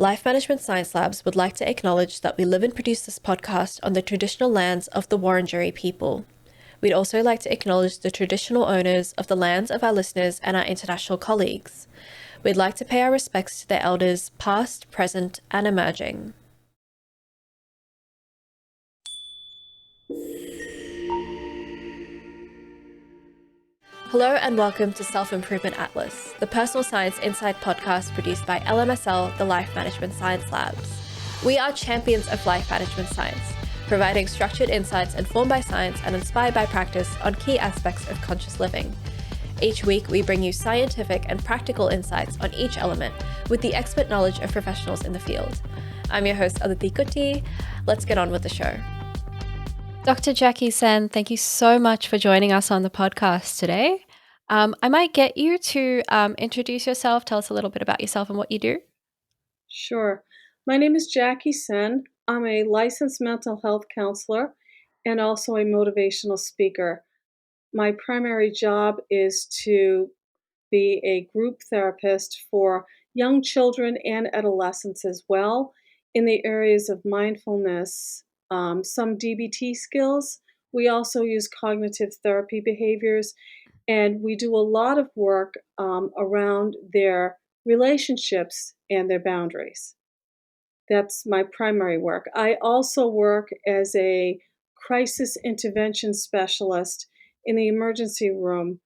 Life Management Science Labs would like to acknowledge that we live and produce this podcast on the traditional lands of the Wurundjeri people. We'd also like to acknowledge the traditional owners of the lands of our listeners and our international colleagues. We'd like to pay our respects to their elders, past, present, and emerging. Hello and welcome to Self-Improvement Atlas, the personal science insight podcast produced by LMSL, the Life Management Science Labs. We are champions of life management science, providing structured insights informed by science and inspired by practice on key aspects of conscious living. Each week, we bring you scientific and practical insights on each element with the expert knowledge of professionals in the field. I'm your host, Aditi Kuti. Let's get on with the show. Dr. Jacqui Senn, thank you so much for joining us on the podcast today. I might get you to introduce yourself, tell us a little bit about yourself and what you do. Sure. My name is Jacqui Senn. I'm a licensed mental health counselor and also a motivational speaker. My primary job is to be a group therapist for young children and adolescents as well in the areas of mindfulness, some DBT skills. We also use cognitive therapy behaviors, and we do a lot of work around their relationships and their boundaries. That's my primary work. I also work as a crisis intervention specialist in the emergency room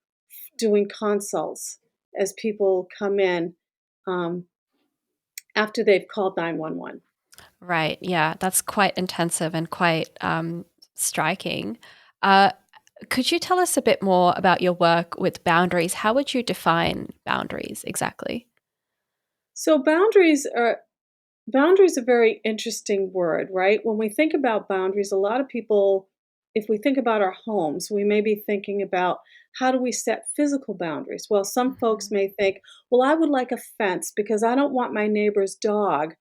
doing consults as people come in after they've called 911. Right. Yeah, that's quite intensive and quite striking. Uh, could you tell us a bit more about your work with boundaries? How would you define boundaries exactly? So boundaries are a very interesting word, right? When we think about boundaries, a lot of people, if we think about our homes, we may be thinking about how do we set physical boundaries? Well, some folks Mhm. may think, well, I would like a fence because I don't want my neighbor's dog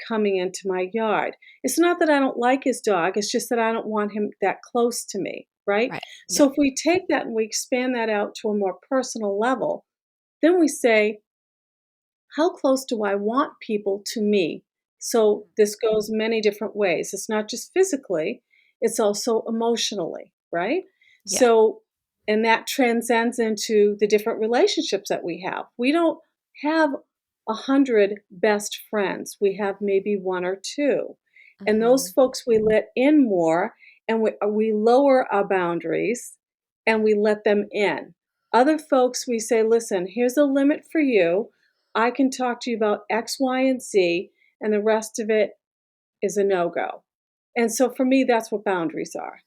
coming into my yard. It's not that I don't like his dog, it's just that I don't want him that close to me, right? Right. Yeah. So if we take that and we expand that out to a more personal level, then we say, how close do I want people to me? So this goes many different ways. It's not just physically, it's also emotionally, right? Yeah. So, and that transcends into the different relationships that we have. We don't have 100 best friends. We have maybe one or two. And those Mhm. folks we let in more, and we lower our boundaries and we let them in. Other folks, we say, listen, here's a limit for you. I can talk to you about X, Y, and Z, and the rest of it is a no-go. And so for me, that's what boundaries are.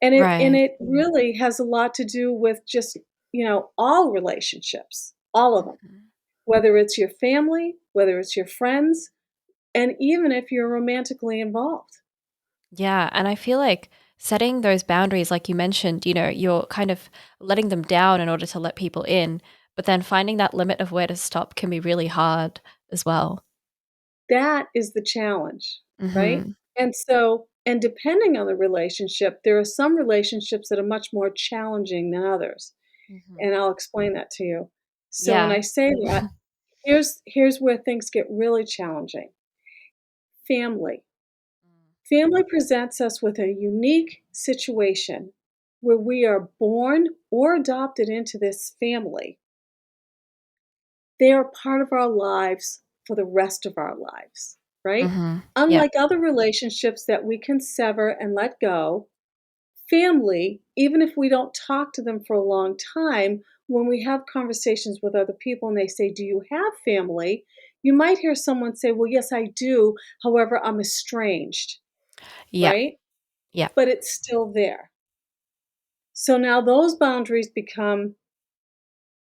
And Right. it really has a lot to do with just, all relationships, all of them, Mhm. whether it's your family, whether it's your friends, and even if you're romantically involved. Yeah, and I feel like setting those boundaries, like you mentioned, you're kind of letting them down in order to let people in, but then finding that limit of where to stop can be really hard as well. That is the challenge, right? Mhm. And depending on the relationship, there are some relationships that are much more challenging than others. Mhm. And I'll explain that to you. So when Yeah. I say that, here's where things get really challenging. Family. Family presents us with a unique situation where we are born or adopted into this family. They are part of our lives for the rest of our lives, right? Mhm. Yeah. Unlike other relationships that we can sever and let go, family, even if we don't talk to them for a long time, when we have conversations with other people and they say, do you have family? You might hear someone say, well, yes, I do. However, I'm estranged, Yeah. right? Yeah. But it's still there. So now those boundaries become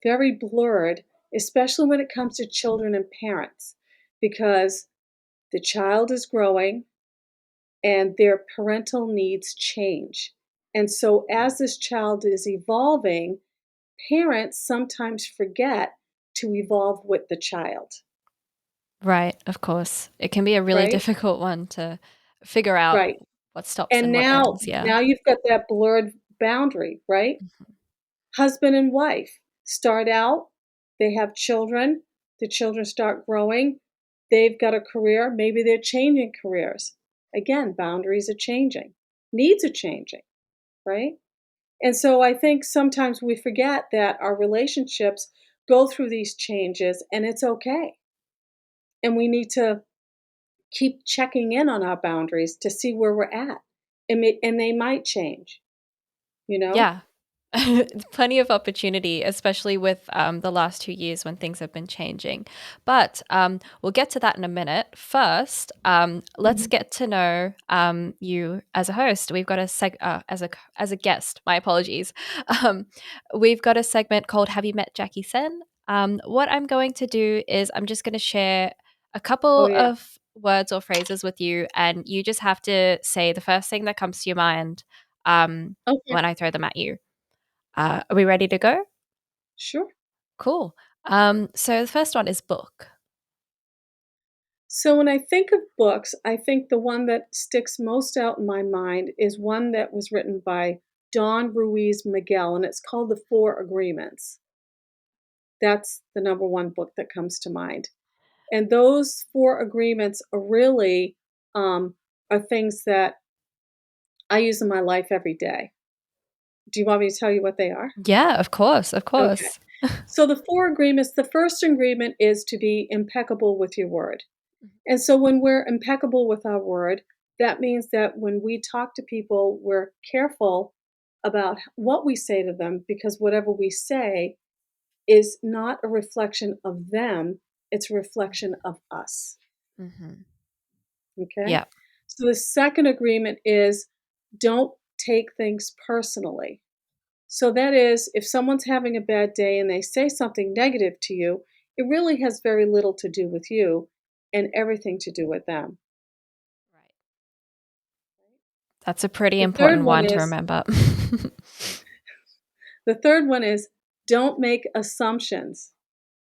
very blurred, especially when it comes to children and parents, because the child is growing and their parental needs change. And so, as this child is evolving, parents sometimes forget to evolve with the child, Right, of course. It can be a really right? difficult one to figure out Right. what stops And and what now, ends, yeah. now you've got that blurred boundary, right? Mhm. Husband and wife start out, they have children, the children start growing. they've got a career, maybe they're changing careers. Again, boundaries are changing, needs are changing, right? And so I think sometimes we forget that our relationships go through these changes and it's okay. And we need to keep checking in on our boundaries to see where we're at. And they might change, you know? Yeah. Plenty of opportunity, especially with the last 2 years when things have been changing. But we'll get to that in a minute. First, let's Mhm. get to know you as a host. We've got as a guest. My apologies. Um, we've got a segment called "Have you met Jacqui Senn?" What I'm going to do is I'm just going to share a Oh, couple yeah. of words or phrases with you, and you just have to say the first thing that comes to your mind Okay. when I throw them at you. Are we ready to go? Sure. Cool. So the first one is book. So when I think of books, I think the one that sticks most out in my mind is one that was written by Don Ruiz Miguel, and it's called The Four Agreements. That's the number one book that comes to mind. And those four agreements are really are things that I use in my life every day. Do you want me to tell you what they are? Yeah, of course, of Okay. course. So the four agreements, the first agreement is to be impeccable with your word. And so when we're impeccable with our word, that means that when we talk to people, we're careful about what we say to them because whatever we say is not a reflection of them, it's a reflection of us. Hmm. Okay. Yeah. So the second agreement is don't take things personally. So that is, if someone's having a bad day and they say something negative to you, it really has very little to do with you and everything to do with them. Right. That's a pretty The third important one one to is remember. the third one is don't make assumptions,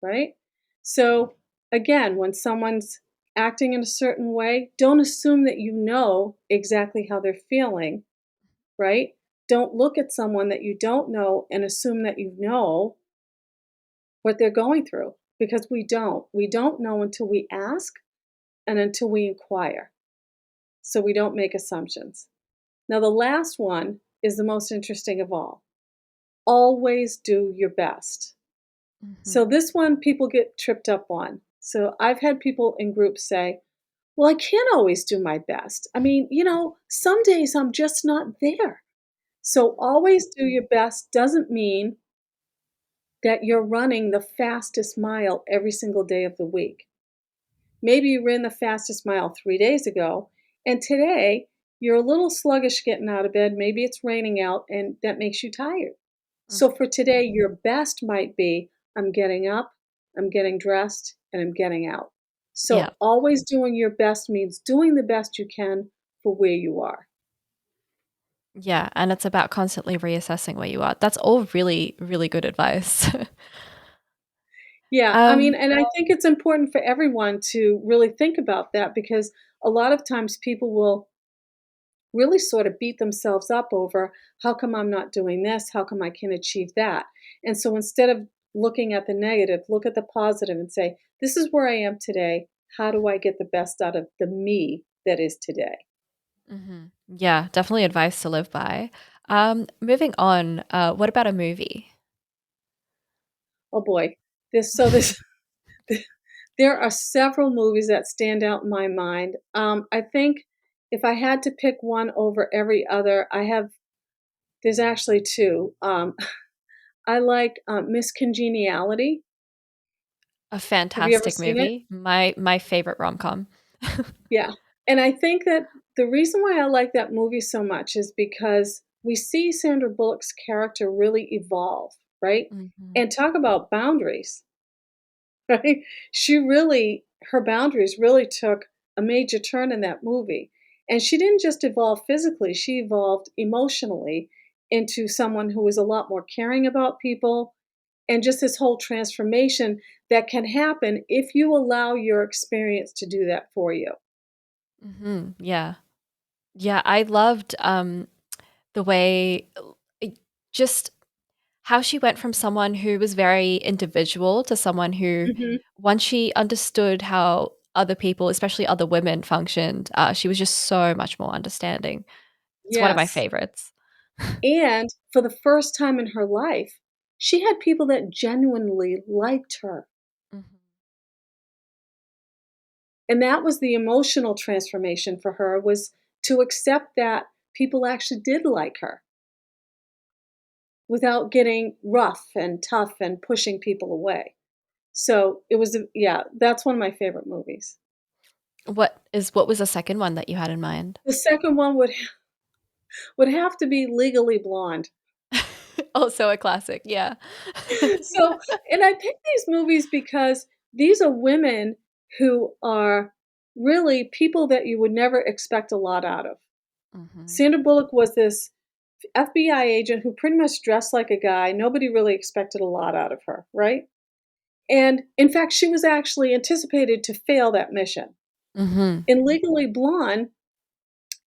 right? So again, when someone's acting in a certain way, don't assume that you know exactly how they're feeling, right? Don't look at someone that you don't know and assume that you know what they're going through because we don't. We don't know until we ask and until we inquire. So we don't make assumptions. Now, the last one is the most interesting of all. Always do your best. Hmm. So this one people get tripped up on. So I've had people in groups say, well, I can't always do my best. I mean, some days I'm just not there. So always do your best doesn't mean that you're running the fastest mile every single day of the week. Maybe you ran the fastest mile 3 days ago, and today you're a little sluggish getting out of bed. Maybe it's raining out, and that makes you tired. So for today, your best might be I'm getting up, I'm getting dressed, and I'm getting out. Yeah. So always doing your best means doing the best you can for where you are. Yeah. And it's about constantly reassessing where you are. That's all really, really good advice. Yeah, I mean, um, and I think it's important for everyone to really think about that because a lot of times people will really sort of beat themselves up over how come I'm not doing this? How come I can't achieve that? And so instead of looking at the negative, look at the positive and say, this is where I am today. How do I get the best out of the me that is today? yeah, definitely advice to live by. Moving on, what about a movie? Oh boy. This there are several movies that stand out in my mind. I think if I had to pick one over every other, there's actually two. I like Miss Congeniality. A Have you ever fantastic seen it? movie. My favorite rom-com. Yeah, and I think that the reason why I like that movie so much is because we see Sandra Bullock's character really evolve, right? Mhm. And talk about boundaries, right? Her boundaries really took a major turn in that movie. And she didn't just evolve physically, she evolved emotionally into someone who was a lot more caring about people and just this whole transformation that can happen if you allow your experience to do that for you. Yeah. Yeah, I loved, the way it just how she went from someone who was very individual to someone who Mhm. once she understood how other people, especially other women, functioned. She was just so much more understanding. It's one of my Yes. favorites. And for the first time in her life, she had people that genuinely liked her. Mhm. And that was the emotional transformation for her, was to accept that people actually did like her without getting rough and tough and pushing people away. So it was, yeah, that's one of my favorite movies. What was the second one that you had in mind? The second one would have to be Legally Blonde. Also a classic, yeah. So, and I picked these movies because these are women who are really people that you would never expect a lot out of. Mhm. Sandra Bullock was this FBI agent who pretty much dressed like a guy. Nobody really expected a lot out of her, right? And in fact, she was actually anticipated to fail that mission. Mhm. In Legally Blonde,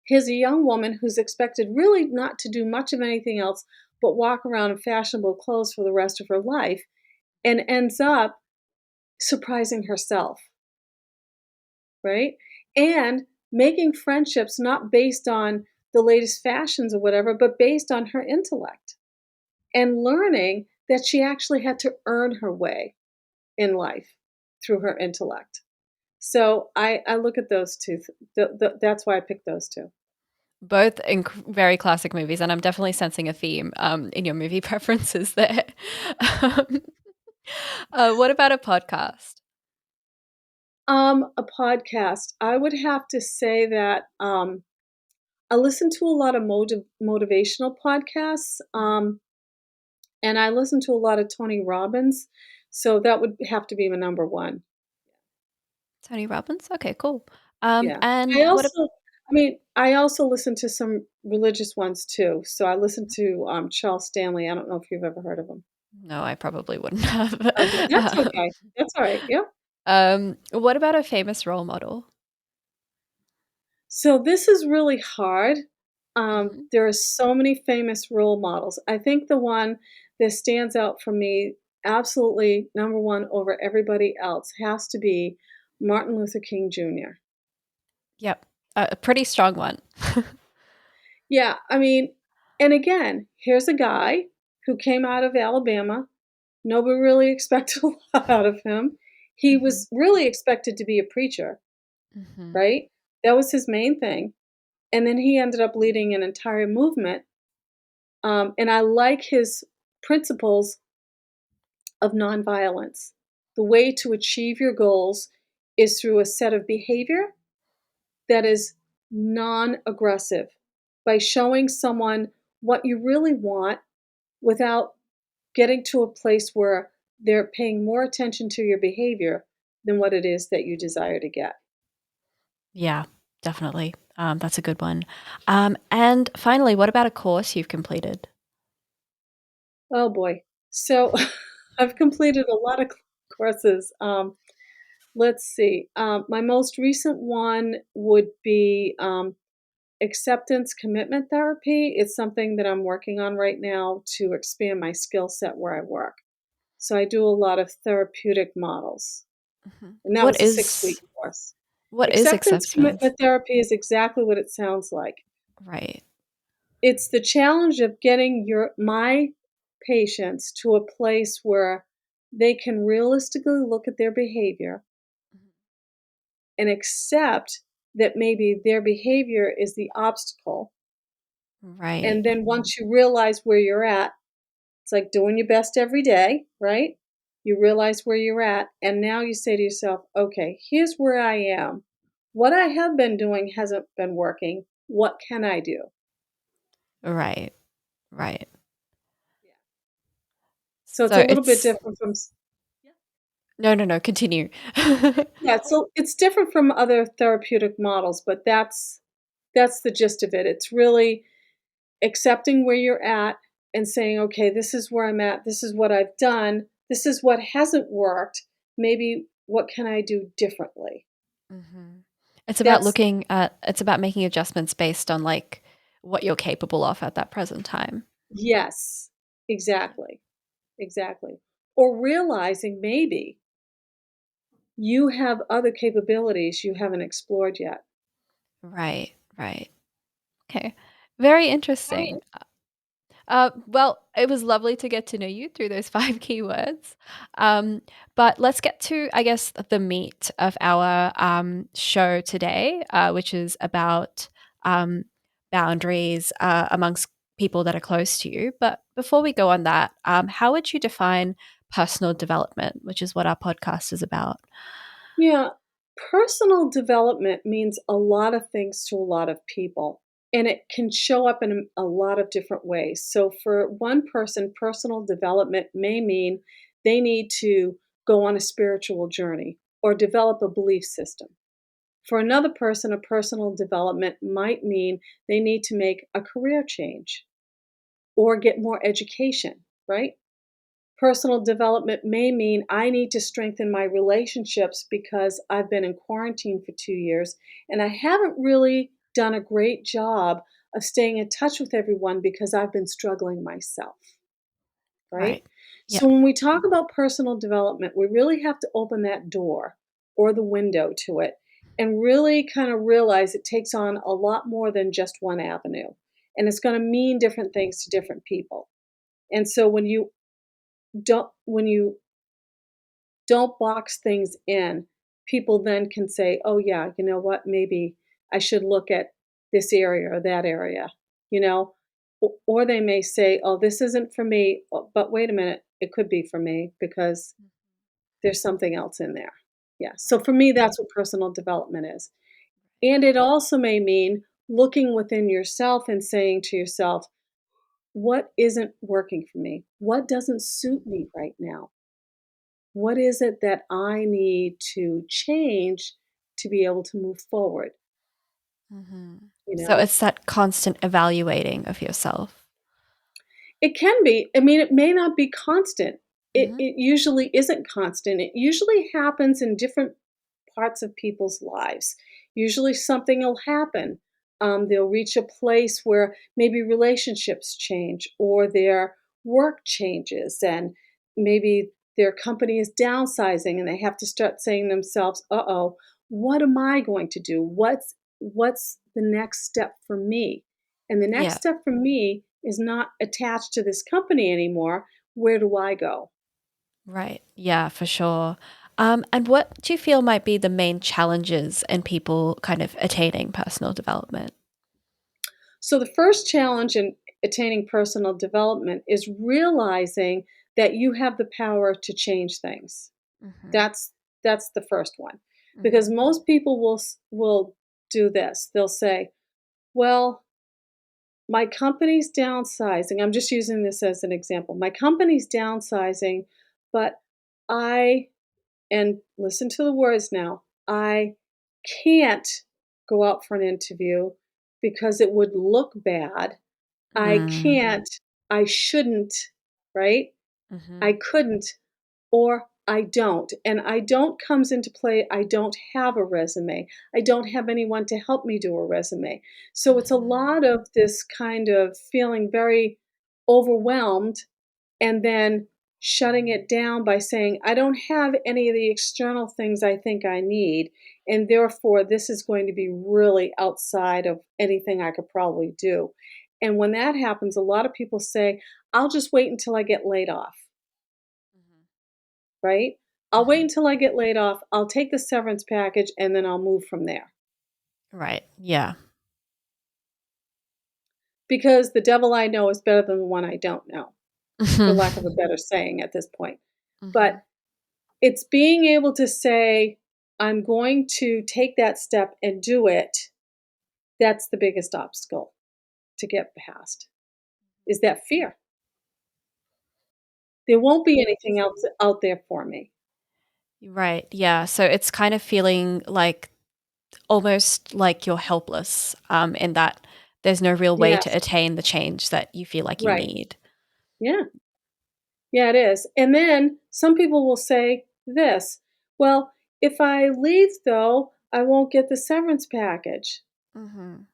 here's a young woman who's expected really not to do much of anything else but walk around in fashionable clothes for the rest of her life, and ends up surprising herself, right? And making friendships not based on the latest fashions or whatever, but based on her intellect, and learning that she actually had to earn her way in life through her intellect. So I look at those two. That's why I picked those two. Both very classic movies, and I'm definitely sensing a theme in your movie preferences there. Um, what about a podcast? A podcast. I would have to say that I listen to a lot of motivational podcasts, and I listen to a lot of Tony Robbins. So that would have to be my number one. Tony Robbins? Okay, cool. Yeah. And I what also I also listen to some religious ones too. So I listen to, Charles Stanley. I don't know if you've ever heard of him. No, I probably wouldn't have. Okay, that's okay. That's alright, yep. What about a famous role model? So this is really hard. Mhm. There are so many famous role models. I think the one that stands out for me, absolutely number 1 over everybody else, has to be Martin Luther King Jr. Yep, a pretty strong one. Yeah, I mean, and again, here's a guy who came out of Alabama. Nobody really expected a lot out of him. He Mhm. was really expected to be a preacher, Mhm. right? That was his main thing. And then he ended up leading an entire movement. And I like his principles of nonviolence. The way to achieve your goals is through a set of behavior that is non aggressive, by showing someone what you really want without getting to a place where they're paying more attention to your behavior than what it is that you desire to get. Yeah, definitely. That's a good one. And finally, what about a course you've completed? Oh boy. So I've completed a lot of courses. Let's see. My most recent one would be acceptance commitment therapy. It's something that I'm working on right now to expand my skill set where I work. So I do a lot of therapeutic models, Mhm. and that was a 6-week course. What is Acceptance acceptance? commitment therapy is exactly what it sounds like. Right. It's the challenge of getting my patients to a place where they can realistically look at their behavior Mhm. and accept that maybe their behavior is the obstacle. Right. And then once you realize where you're at, it's like doing your best every day, right? You realize where you're at, and now you say to yourself, okay, here's where I am. What I have been doing hasn't been working. What can I do? Right. Right. Yeah. So it's So a little bit it's different from, no, no, no, continue. yeah, so it's different from other therapeutic models, but that's the gist of it. It's really accepting where you're at and saying, "Okay, this is where I'm at. This is what I've done. This is what hasn't worked. Maybe what can I do differently?" Mhm. That's It's about making adjustments based on, like, what you're capable of at that present time. yes, exactly, exactly. Or realizing maybe you have other capabilities you haven't explored yet. Right, right. Okay. Very interesting. Well, it was lovely to get to know you through those 5 keywords. But let's get to, I guess, the meat of our show today, which is about um, boundaries amongst people that are close to you. But before we go on that, how would you define personal development, which is what our podcast is about? Yeah, personal development means a lot of things to a lot of people, and it can show up in a lot of different ways. So, for one person, personal development may mean they need to go on a spiritual journey or develop a belief system. For another person, a personal development might mean they need to make a career change or get more education, right? Personal development may mean I need to strengthen my relationships because I've been in quarantine for 2 years and I haven't really done a great job of staying in touch with everyone because I've been struggling myself, right? Right. Yeah. So when we talk about personal development, we really have to open that door or the window to it and really kind of realize it takes on a lot more than just one avenue. And it's going to mean different things to different people. And so when you don't box things in, people then can say, "Oh, yeah, you know what? Maybe I should look at this area or that area," you know? Or they may say, "Oh, this isn't for me, but wait a minute, it could be for me because there's something else in there." Yeah, so Right. for me, that's what personal development is. And it also may mean looking within yourself and saying to yourself, "What isn't working for me? What doesn't suit me right now? What is it that I need to change to be able to move forward?" Hmm. You So know? it's that constant evaluating of yourself. It can be. I mean, it may not be constant. It Hmm. it usually isn't constant. It usually happens in different parts of people's lives. Usually something will happen. They'll reach a place where maybe relationships change or their work changes and maybe their company is downsizing and they have to start saying to themselves, "Uh-oh, what am I going to do? What's the next step for me?" And the next Yeah. step for me is not attached to this company anymore. Where do I go? Right. Yeah, for sure. And what do you feel might be the main challenges in people kind of attaining personal development? So, the first challenge in attaining personal development is realizing that you have the power to change things. Hmm. That's that's the first one. Because Hmm. most people will do this. They'll say, "Well, my company's downsizing." I'm just using this as an example. "My company's downsizing, but I," and listen to the words now, "I can't go out for an interview because it would look bad. I Mm. can't, I shouldn't," right? Hmm. "I couldn't," or "I don't." And "I don't" comes into play. I don't have a resume. I don't have anyone to help me do a resume. So it's a Hmm. lot of this kind of feeling very overwhelmed and then shutting it down by saying, "I don't have any of the external things I think I need, and therefore this is going to be really outside of anything I could probably do." And when that happens, a lot of people say, "I'll just wait until I get laid off," right? "I'll wait Hmm. until I get laid off. I'll take the severance package and then I'll move from there." Right. Yeah. Because the devil I know is better than the one I don't know, for Hmm. lack of a better saying at this point. Hmm. But it's being able to say, "I'm going to take that step and do it." That's the biggest obstacle to get past, is that fear. There won't be anything else out there for me. Right. Yeah. So it's kind of feeling like almost like you're helpless, in that there's no real way to Yes, attain the change that you feel like you right. need. Yeah. Yeah, it is. And then some people will say this, "Well, if I leave though, I won't get the severance package." Mhm.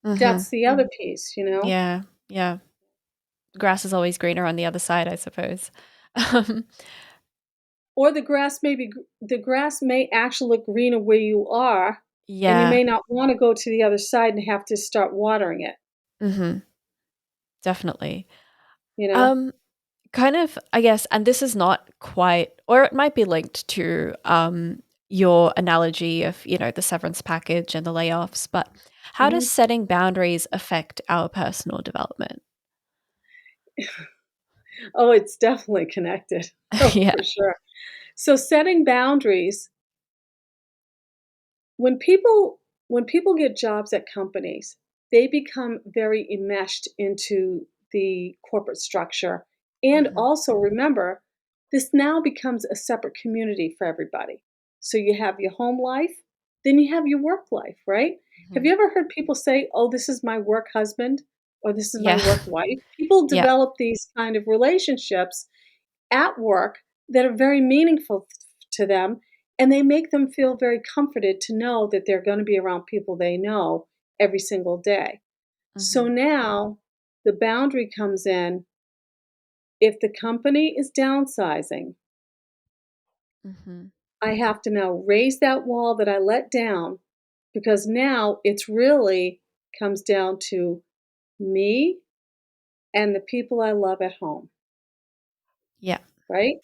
Mhm. That's the other piece, you know? Yeah. Yeah. Grass is always greener on the other side, I suppose. Um, or the grass may actually look greener where you are, and you Yeah. may not wanna go to the other side and have to start watering it, Mhm. Definitely. you know? Um, Kind of, I guess, and this is not quite, or it might be linked to your analogy of, the severance package and the layoffs, but how does Mhm. setting boundaries affect our personal development? Oh, it's definitely connected. Oh, Yeah. for sure. So setting boundaries when people get jobs at companies, they become very enmeshed into the corporate structure. And Mhm. also remember, this now becomes a separate community for everybody. So you have your home life, then you have your work life, right? Have Mhm. you ever heard people say, "Oh, this is my work husband," or "This is my Yeah. work wife"? People Yeah. develop these kind of relationships at work that are very meaningful to them, and they make them feel very comforted to know that they're going to be around people they know every single day. So Mhm. now the boundary comes in if the company is downsizing, Mhm. I have to now raise that wall that I let down because now it's really comes down to me and the people I love at home, Yeah. right?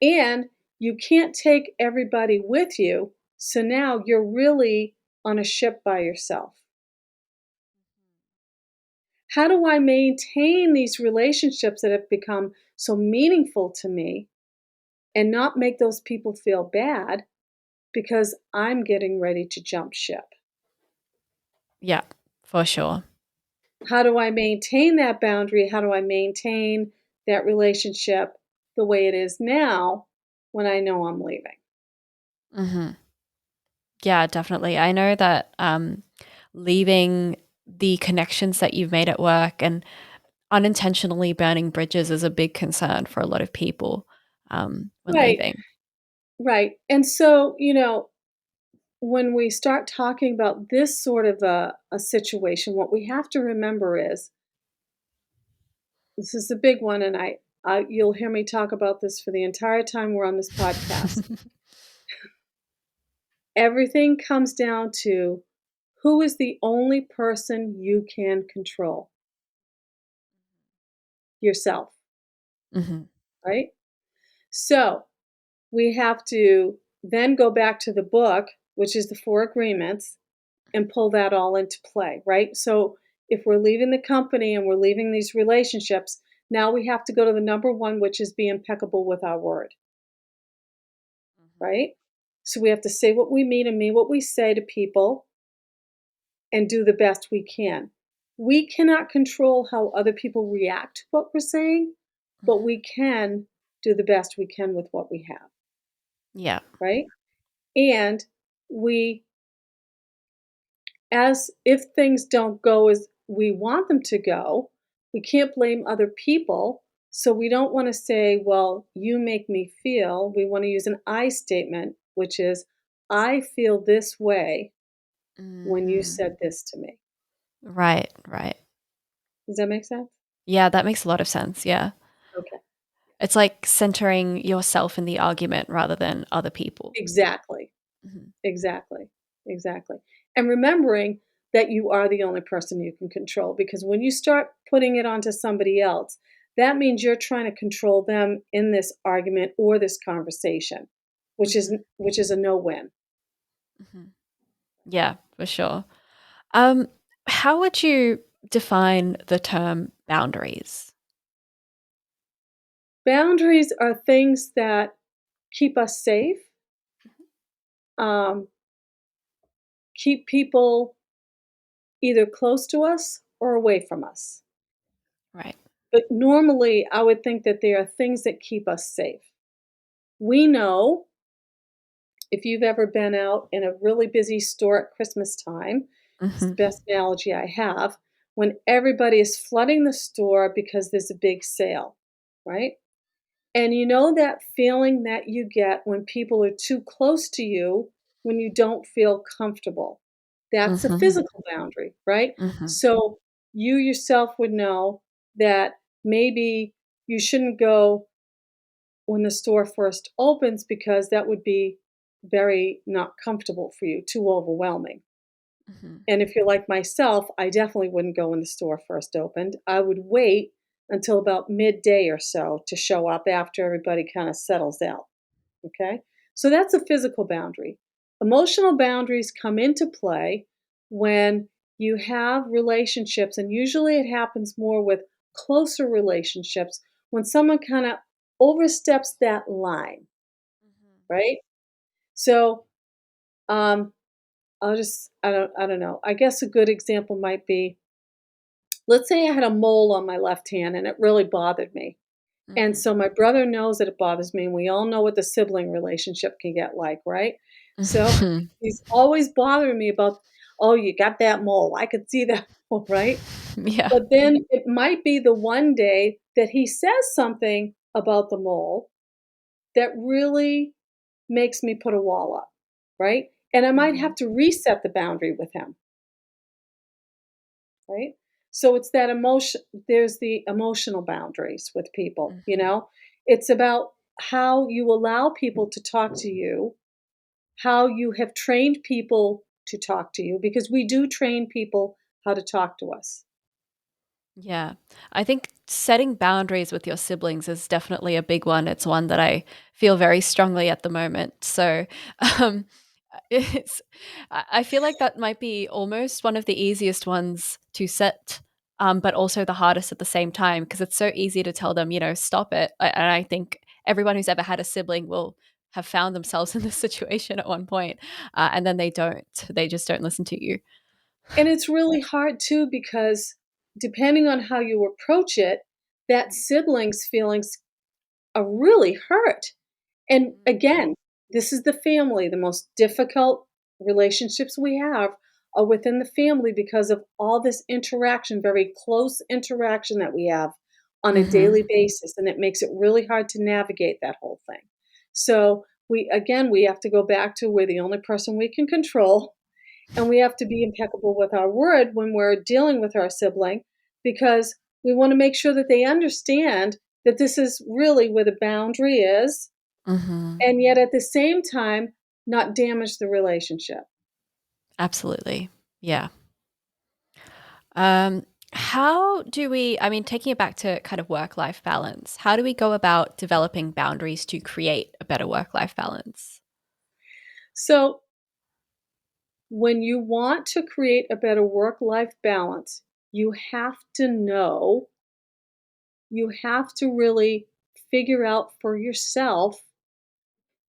And you can't take everybody with you. So now you're really on a ship by yourself. How do I maintain these relationships that have become so meaningful to me and not make those people feel bad because I'm getting ready to jump ship? Yeah. For sure. How do I maintain that boundary? How do I maintain that relationship the way it is now when I know I'm leaving? Mhm. Yeah, definitely. I know that leaving the connections that you've made at work and unintentionally burning bridges is a big concern for a lot of people when Right, leaving. right. And so, when we start talking about this sort of a situation, what we have to remember is this is a big one, and you'll hear me talk about this for the entire time we're on this podcast. Everything comes down to who is the only person you can control? Yourself, Mhm. right? So we have to then go back to the book, which is the four agreements, and pull that all into play, right? So if we're leaving the company and we're leaving these relationships, now we have to go to the number one, which is be impeccable with our word, Mhm. right? So we have to say what we mean and mean what we say to people and do the best we can. We cannot control how other people react to what we're saying, but Mhm. we can do the best we can with what we have, Yeah. right? And we as if things don't go as we want them to go, we can't blame other people. So we don't want to say, well, you make me feel. We want to use an I statement, which is, I feel this way when you Mhm. said this to me. Right, right. Does that make sense? Yeah, that makes a lot of sense. Yeah. Okay. It's like centering yourself in the argument rather than other people. Exactly. Mhm. Exactly. Exactly. And remembering that you are the only person you can control because when you start putting it onto somebody else, that means you're trying to control them in this argument or this conversation, Mhm. which is a no-win. Mhm. Yeah, for sure. Um, how would you define the term boundaries? Boundaries are things that keep us safe, um, keep people either close to us or away from us. Right. But normally, I would think that they are things that keep us safe. We know if you've ever been out in a really busy store at Christmas time, it's the Mhm. best analogy I have, when everybody is flooding the store because there's a big sale, right? And you know that feeling that you get when people are too close to you when you don't feel comfortable. That's a Mhm. physical boundary, right? Mhm. So you yourself would know that maybe you shouldn't go when the store first opens because that would be very not comfortable for you, too overwhelming. Hmm. And if you're like myself, I definitely wouldn't go when the store first opened. I would wait until about midday or so to show up after everybody kind of settles out. Okay? So that's a physical boundary. Emotional boundaries come into play when you have relationships, and usually it happens more with closer relationships when someone kind of oversteps that line, right? So, um, I don't know. I guess a good example might be, let's say I had a mole on my left hand and it really bothered me. And Hmm. so my brother knows that it bothers me, and we all know what the sibling relationship can get like, right? So Hmm. he's always bothering me about, "Oh, you got that mole. I could see that mole," right? Yeah. But then it might be the one day that he says something about the mole that really makes me put a wall up, right? And I might Hmm. have to reset the boundary with him, right? So it's that emotion, there's the emotional boundaries with people, you Hmm. know? It's about how you allow people to talk to you, how you have trained people to talk to you, because we do train people how to talk to us. Yeah. I think setting boundaries with your siblings is definitely a big one. It's one that I feel very strongly at the moment. So, um, it's, I feel like that might be almost one of the easiest ones to set, but also the hardest at the same time because it's so easy to tell them, stop it. And I think everyone who's ever had a sibling will have found themselves in this situation at one point, and then they don't. They just don't listen to you. And it's really hard too because depending on how you approach it, that sibling's feelings are really hurt. And again, this is the family. The most difficult relationships we have are within the family because of all this interaction, very close interaction that we have on a Hmm. daily basis. And it makes it really hard to navigate that whole thing. So, we have to go back to we're the only person we can control, and we have to be impeccable with our word when we're dealing with our sibling because we want to make sure that they understand that this is really where the boundary is, Hmm. and yet at the same time, not damage the relationship. Absolutely. Yeah. Um, how do we, I mean, taking it back to kind of work life balance, how do we go about developing boundaries to create a better work life balance? So, when you want to create a better work life balance, you have to know, you have to really figure out for yourself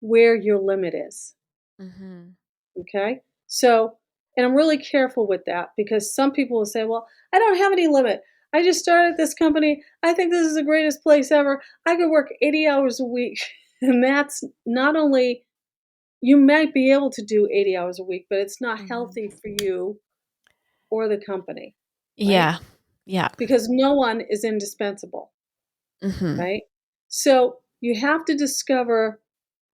where your limit is. Hmm. Okay. So, and I'm really careful with that because some people will say, well, I don't have any limit. I just started this company. I think this is the greatest place ever. I could work 80 hours a week. And that's not only, you might be able to do 80 hours a week, but it's not Hmm. healthy for you or the company, right? Yeah. Yeah. Because no one is indispensable, Hmm. right? So you have to discover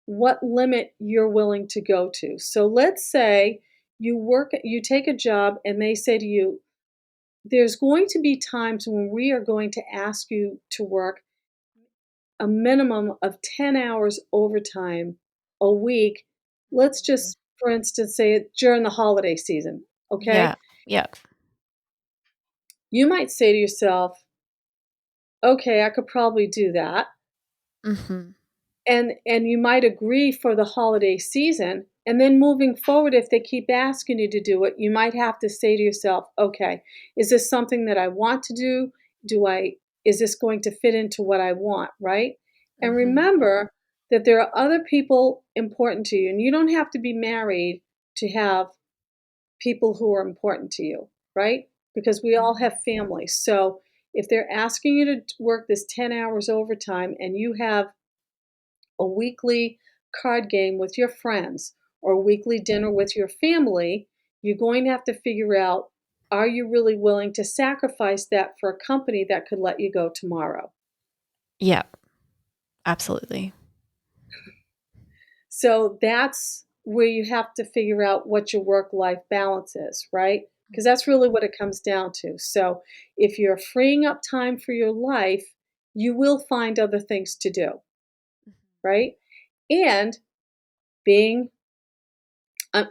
what limit you're willing to go to. So let's say you take a job and they say to you, there's going to be times when we are going to ask you to work a minimum of 10 hours overtime a week. Let's just, for instance, say it during the holiday season. Yeah. Okay. Yeah. You might say to yourself, okay, I could probably do that. Hmm. And you might agree for the holiday season, and then moving forward, if they keep asking you to do it, you might have to say to yourself, "Okay, is this something that I want to do? Do I is this going to fit into what I want?" Right? And Hmm. remember that there are other people important to you, and you don't have to be married to have people who are important to you, right? Because we all Hmm. have families. So if they're asking you to work this 10 hours overtime and you have a weekly card game with your friends or a weekly dinner with your family, you're going to have to figure out, are you really willing to sacrifice that for a company that could let you go tomorrow? Yeah. Absolutely. So that's where you have to figure out what your work life balance is, right? Because that's really what it comes down to. So if you're freeing up time for your life, you will find other things to do. right? And being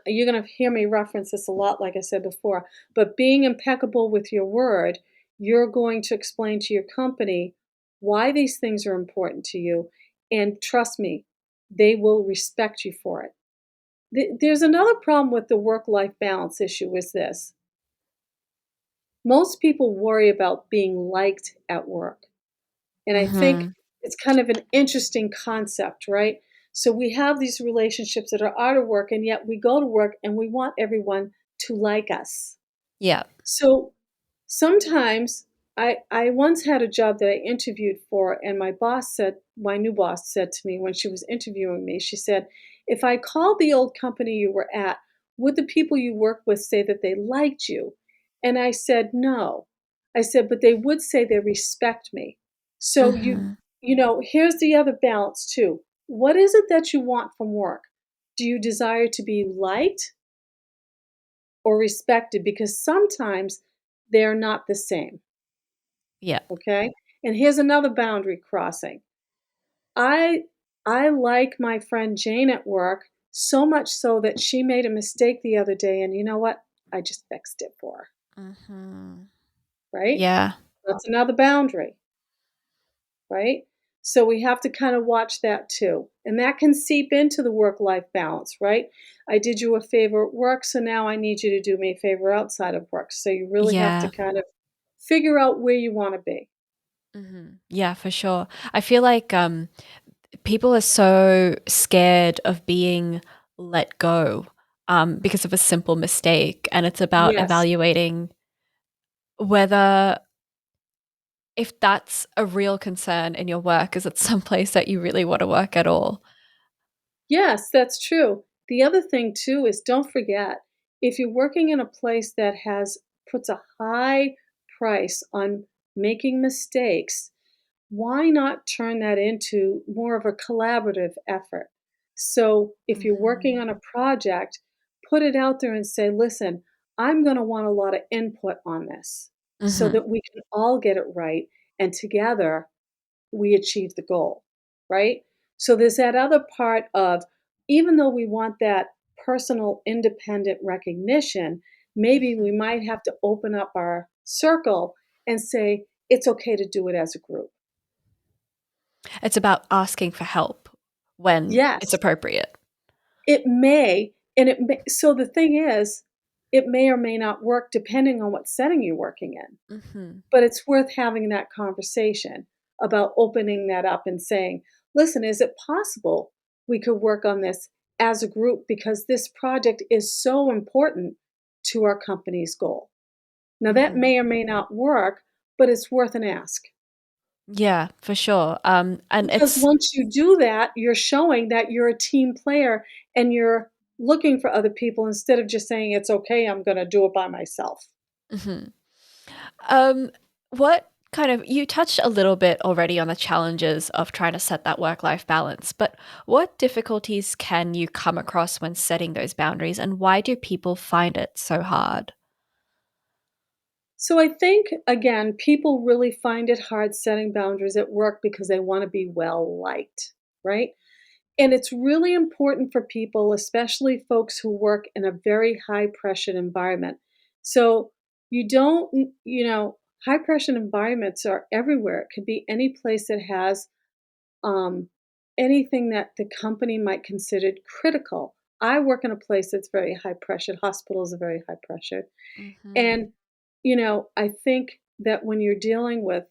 you're going to hear me reference this a lot, like I said before, but being impeccable with your word, you're going to explain to your company why these things are important to you. And trust me, they will respect you for it. There's another problem with the work life balance issue is this: most people worry about being liked at work. And I think Mhm. it's kind of an interesting concept, right? So we have these relationships that are out of work, and yet we go to work and we want everyone to like us. Yeah. So sometimes I once had a job that I interviewed for, and my new boss said to me when she was interviewing me, she said, "If I called the old company you were at, would the people you work with say that they liked you?" And I said, "No." I said, "But they would say they respect me." So Mhm. here's the other balance too. What is it that you want from work? Do you desire to be liked or respected? Because sometimes they're not the same. Yeah. Okay? And here's another boundary crossing. I I like my friend Jane at work so much so that she made a mistake the other day, and you know what? I just fixed it for her, Mhm. right? Yeah. That's another boundary, right? So we have to kind of watch that too. And that can seep into the work-life balance, right? I did you a favor at work, so now I need you to do me a favor outside of work. So you really have to Yeah. kind of figure out where you want to be. Yeah, for sure. I feel like people are so scared of being let go because of a simple mistake, and it's about Yes. evaluating whether if that's a real concern in your work, is it someplace that you really want to work at all? Yes, that's true. The other thing too is don't forget, if you're working in a place that has puts a high price on making mistakes, why not turn that into more of a collaborative effort? So if you're working Mhm. on a project, put it out there and say, listen, I'm going to want a lot of input on this so Mhm. that we can all get it right. And together we achieve the goal, right? So there's that other part of, even though we want that personal independent recognition, maybe we Mhm. might have to open up our circle and say, it's okay to do it as a group. It's about asking for help when it's Yes, appropriate. it may, and so the thing is, it may or may not work depending on what setting you're working in. Mhm. But it's worth having that conversation about opening that up and saying, listen, is it possible we could work on this as a group because this project is so important to our company's goal? Now, that Mhm. may or may not work, but it's worth an ask. Yeah, for sure. And Because it's once you do that, you're showing that you're a team player and you're looking for other people instead of just saying, it's okay, I'm going to do it by myself. Mhm. Um, what kind of you touched a little bit already on the challenges of trying to set that work-life balance, but what difficulties can you come across when setting those boundaries, and why do people find it so hard? So I think, again, people really find it hard setting boundaries at work because they want to be well liked, right? And it's really important for people, especially folks who work in a very high pressure environment. So you don't, high pressure environments are everywhere. It could be any place that has um, anything that the company might consider critical. I work in a place that's very high pressure. Hospitals are very high pressure. Mhm. And, I think that when you're dealing with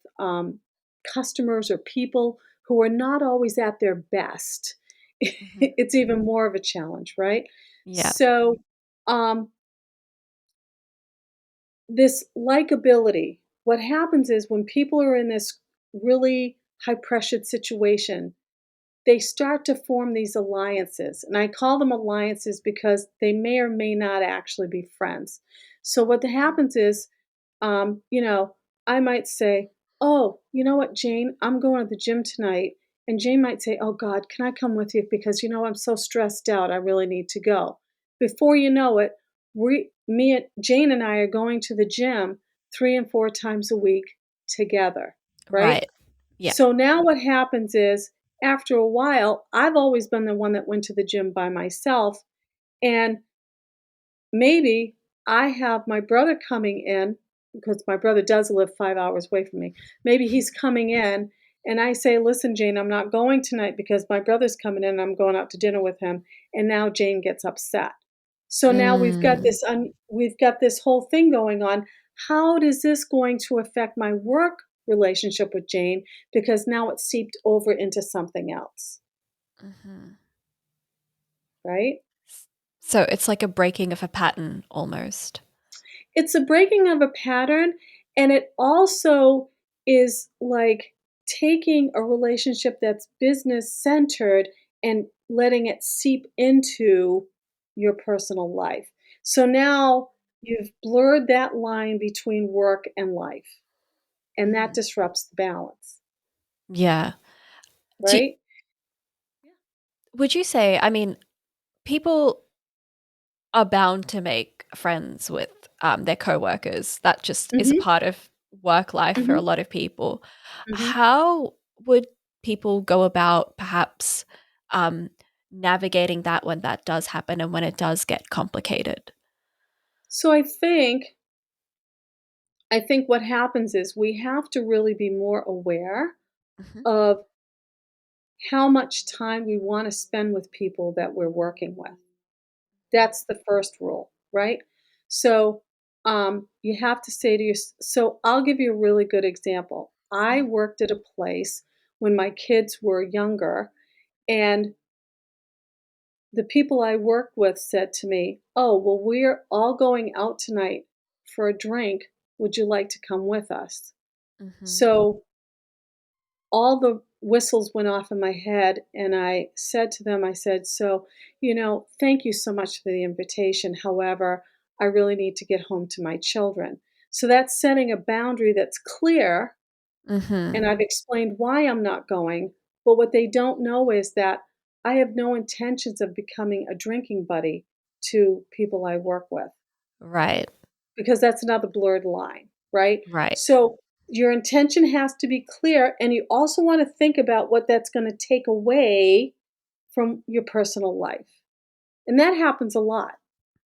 customers or people who are not always at their best, Mhm. it's even more of a challenge, right? Yeah. So, um, this likability, what happens is when people are in this really high pressured situation, they start to form these alliances. And I call them alliances because they may or may not actually be friends. So what happens is, I might say, oh, you know what, Jane, I'm going to the gym tonight. And Jane might say, oh God, can I come with you? Because, I'm so stressed out. I really need to go. Before you know it, Jane and I are going to the gym 3 and 4 times a week together, right? Right. Yeah. So now what happens is after a while, I've always been the one that went to the gym by myself, and maybe I have my brother coming in, because my brother does live 5 hours away from me. Maybe he's coming in, and I say, "Listen, Jane, I'm not going tonight because my brother's coming in, and I'm going out to dinner with him," and now Jane gets upset. So now Mm, we've got this whole thing going on. How is this going to affect my work relationship with Jane? Because now it's seeped over into something else, mhm. right? So it's like a breaking of a pattern almost. It's a breaking of a pattern, and it also is like taking a relationship that's business centered and letting it seep into your personal life. So now you've blurred that line between work and life, and that Mhm. disrupts the balance, Yeah. Do right? would you say, I mean, people are bound to make friends with, their coworkers. That just is a Mhm, part of work life for a mhm, lot of people. mhm. How would people go about perhaps, um, navigating that when that does happen and when it does get complicated? So I think what happens is we have to really be more aware Mhm. of how much time we wanna spend with people that we're working with. That's the first rule, right? So, you have to say to your so I'll give you a really good example. I Mhm. worked at a place when my kids were younger, and the people I worked with said to me, "Oh, well, we're all going out tonight for a drink. Would you like to come with us?" Mhm. So all the whistles went off in my head, and I said to them, I said, "So, thank you so much for the invitation. However, I really need to get home to my children." So that's setting a boundary that's clear, and Mhm. I've explained why I'm not going. But what they don't know is that I have no intentions of becoming a drinking buddy to people I work with, Right. because that's another blurred line, right? Right. So your intention has to be clear, and you also want to think about what that's going to take away from your personal life. And that happens a lot.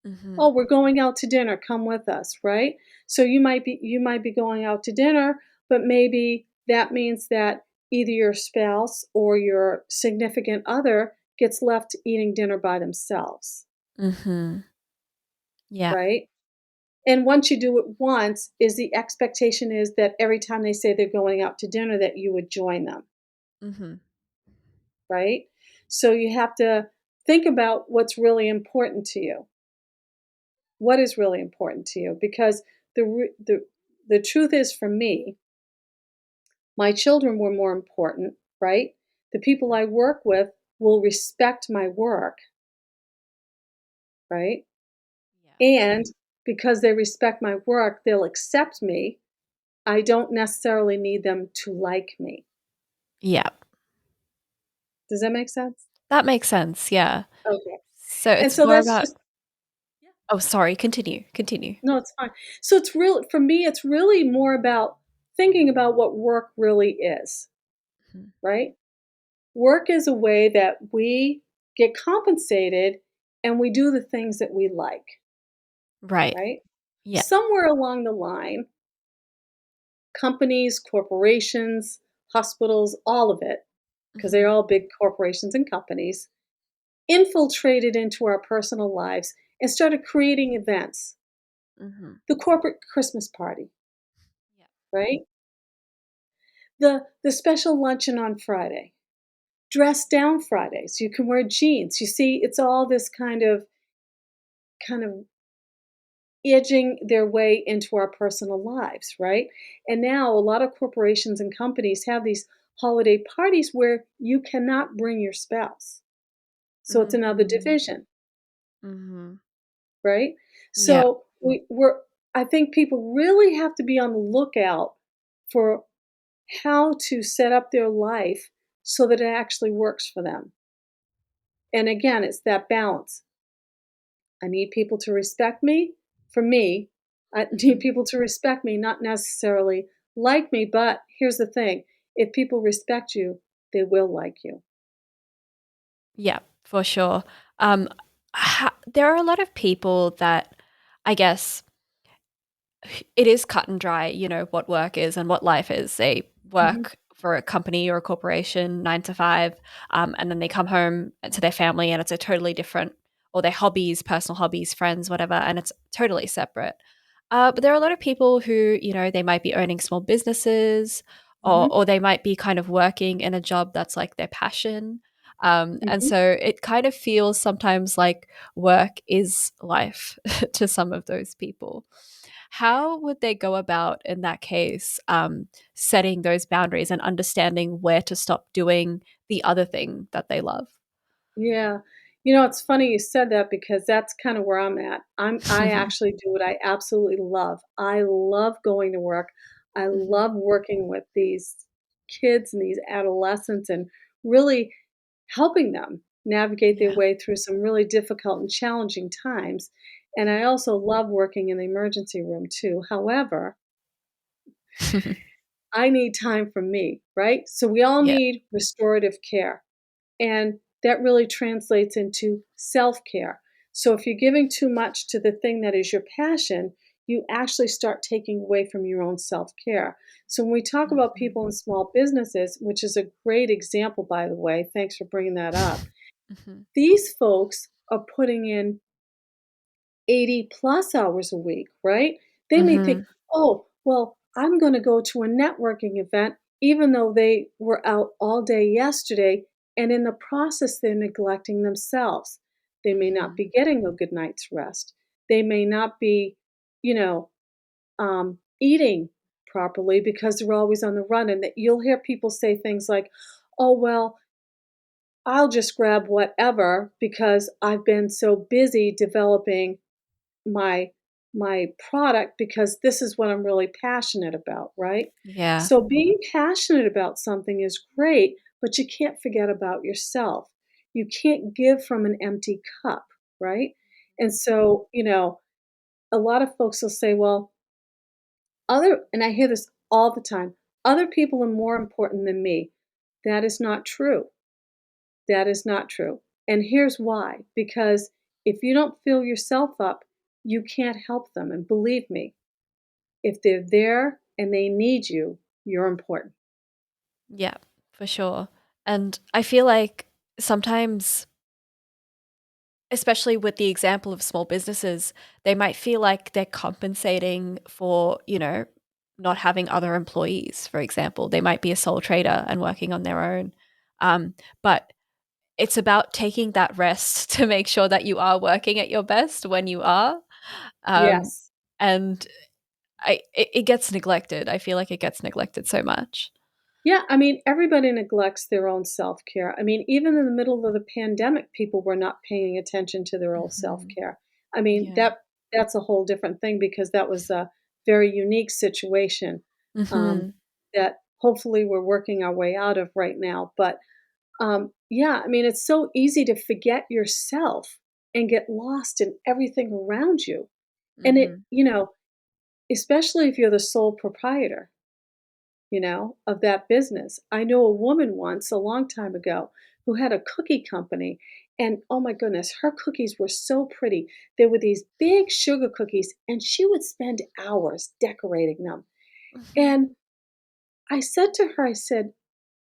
Mhm. Oh, we're going out to dinner, come with us, right? So you might be going out to dinner, but maybe that means that either your spouse or your significant other gets left eating dinner by themselves, Mhm. Yeah. right? And once you do it once, is the expectation is that every time they say they're going out to dinner that you would join them, Mhm. right? So you have to think about what's really important to you. What is really important to you? Because the truth is, for me, my children were more important, right? The people Mhm. I work with will respect my work, right? Yeah. And because they respect my work, they'll accept me. I don't necessarily need them to like me. Yeah. Does that make sense? That makes sense, yeah. Okay. So And it's so more that's about just Yeah. oh, sorry, continue, continue. No, it's fine. So it's real for me, it's really more about thinking about what work really is, Mhm. right? Work is a way that we get compensated and we do the things that we like, Right. right? Yeah. Somewhere along the line, companies, corporations, hospitals, all of it, because they're Mhm. all big corporations and companies, infiltrated into our personal lives and started creating events. Mhm. The corporate Christmas party, Yeah. right? The special luncheon on Friday, dress down Fridays. You can wear jeans. You see, it's all this kind of edging their way into our personal lives, right? And now a lot of corporations and companies have these holiday parties where you cannot bring your spouse. So it's another Mhm. division, Mhm. right? Yeah. So I think people really have to be on the lookout for how to set up their life so that it actually works for them. And again, it's that balance. I need people to respect me. For me, I need Mhm. people to respect me, not necessarily like me. But here's the thing, if people respect you, they will like you. Yeah, for sure. Um, there are a lot of people that I guess it is cut and dry, what work is and what life is. They Mhm, work for a company or a corporation 9 to 5, and then they come home to their family and it's a totally different, or their hobbies, personal hobbies, friends, whatever, and it's totally separate. But there are a lot of people who, they might be owning small businesses, or, mhm, or they might be kind of working in a job that's like their passion. And mhm. so it kind of feels sometimes like work is life to some of those people. How would they go about in that case, setting those boundaries and understanding where to stop doing the other thing that they love? Yeah. It's funny you said that because that's kinda where I'm at. I actually do what I absolutely love. I love going to work. I Mhm. love working with these kids and these adolescents and really helping them navigate their Yeah. way through some really difficult and challenging times, and I also love working in the emergency room too. However, I need time for me, right? So we all Yeah. need restorative care. And that really translates into self care. So if you're giving too much to the thing that is your passion, you actually start taking away from your own self care. So when we talk about Mhm. people in small businesses, which is a great example, by the way, thanks for bringing that up, Mhm. these folks are putting in 80 plus hours a week, right? They may think, Mhm. oh, well, I'm going to go to a networking event, even though they were out all day yesterday. And in the process, they're neglecting themselves. They may not Mhm. be getting a good night's rest. They may not be, you know, eating properly because they're always on the run. And that you'll hear people say things like, oh, well, I'll just grab whatever because I've been so busy developing my my product because this is what I'm really passionate about, right? Yeah. So being passionate about something is great, but you can't forget about yourself. You can't give from an empty cup, right? And so, a lot of folks will say, well, and I hear this all the time, other people are more important than me. That is not true. That is not true. And here's why, because if you don't fill yourself up, you can't help them. And believe me, if they're there and they need you, you're important. Yeah, for sure. And I feel like sometimes, especially with the example of small businesses, they might feel like they're compensating for, not having other employees, for example. They might be a sole trader and working on their own. But it's about taking that rest to make sure that you are working at your best when you are. Um, Yes. and it gets neglected. I feel like it gets neglected so much. Yeah, I mean, everybody neglects their own self-care. I mean, even in the middle of the pandemic, people were not paying attention to their own Mhm. self-care. I mean, Yeah. that's a whole different thing because that was a very unique situation um, Mhm. that hopefully we're working our way out of right now. But yeah, I mean, it's so easy to forget yourself and get lost in everything around you. And Mhm. especially if you're the sole proprietor, of that business. I know a woman once, a long time ago, who had a cookie company. And oh my goodness, her cookies were so pretty. They were these big sugar cookies, and she would spend hours decorating them. Mhm. And I said to her, I said,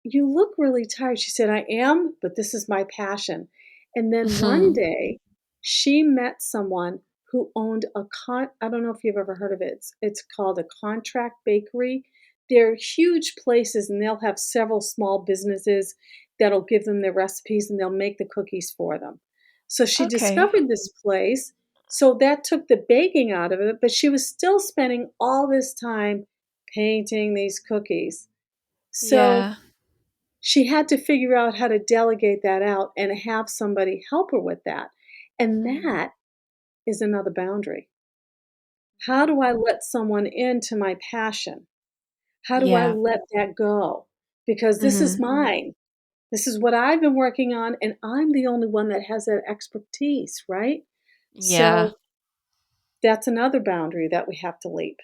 you look really tired. She said, I am, but this is my passion. And then one Mhm. day she met someone who owned I don't know if you've ever heard of it. It's called a contract bakery. They're huge places and they'll have several small businesses that'll give them their recipes and they'll make the cookies for them. So she Okay. discovered this place. So that took the baking out of it, but she was still spending all this time painting these cookies. So Yeah. she had to figure out how to delegate that out and have somebody help her with that. And Mhm. that is another boundary. How do I let someone into my passion? How do I Yeah. let that go? Because this is Mhm. mine. This is what I've been working on, and I'm the only one that has that expertise, right? Yeah. So that's another boundary that we have to leap.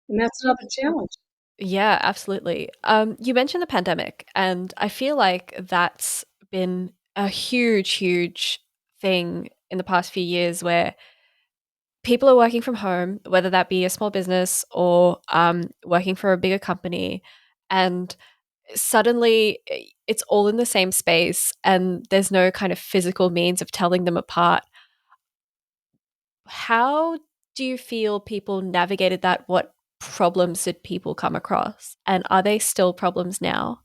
And that's another challenge. Yeah, absolutely. You mentioned the pandemic, and I feel like that's been a huge, huge thing in the past few years where people are working from home, whether that be a small business or working for a bigger company, and suddenly it's all in the same space, and there's no kind of physical means of telling them apart. How do you feel people navigated that? What problems did people come across? And are they still problems now?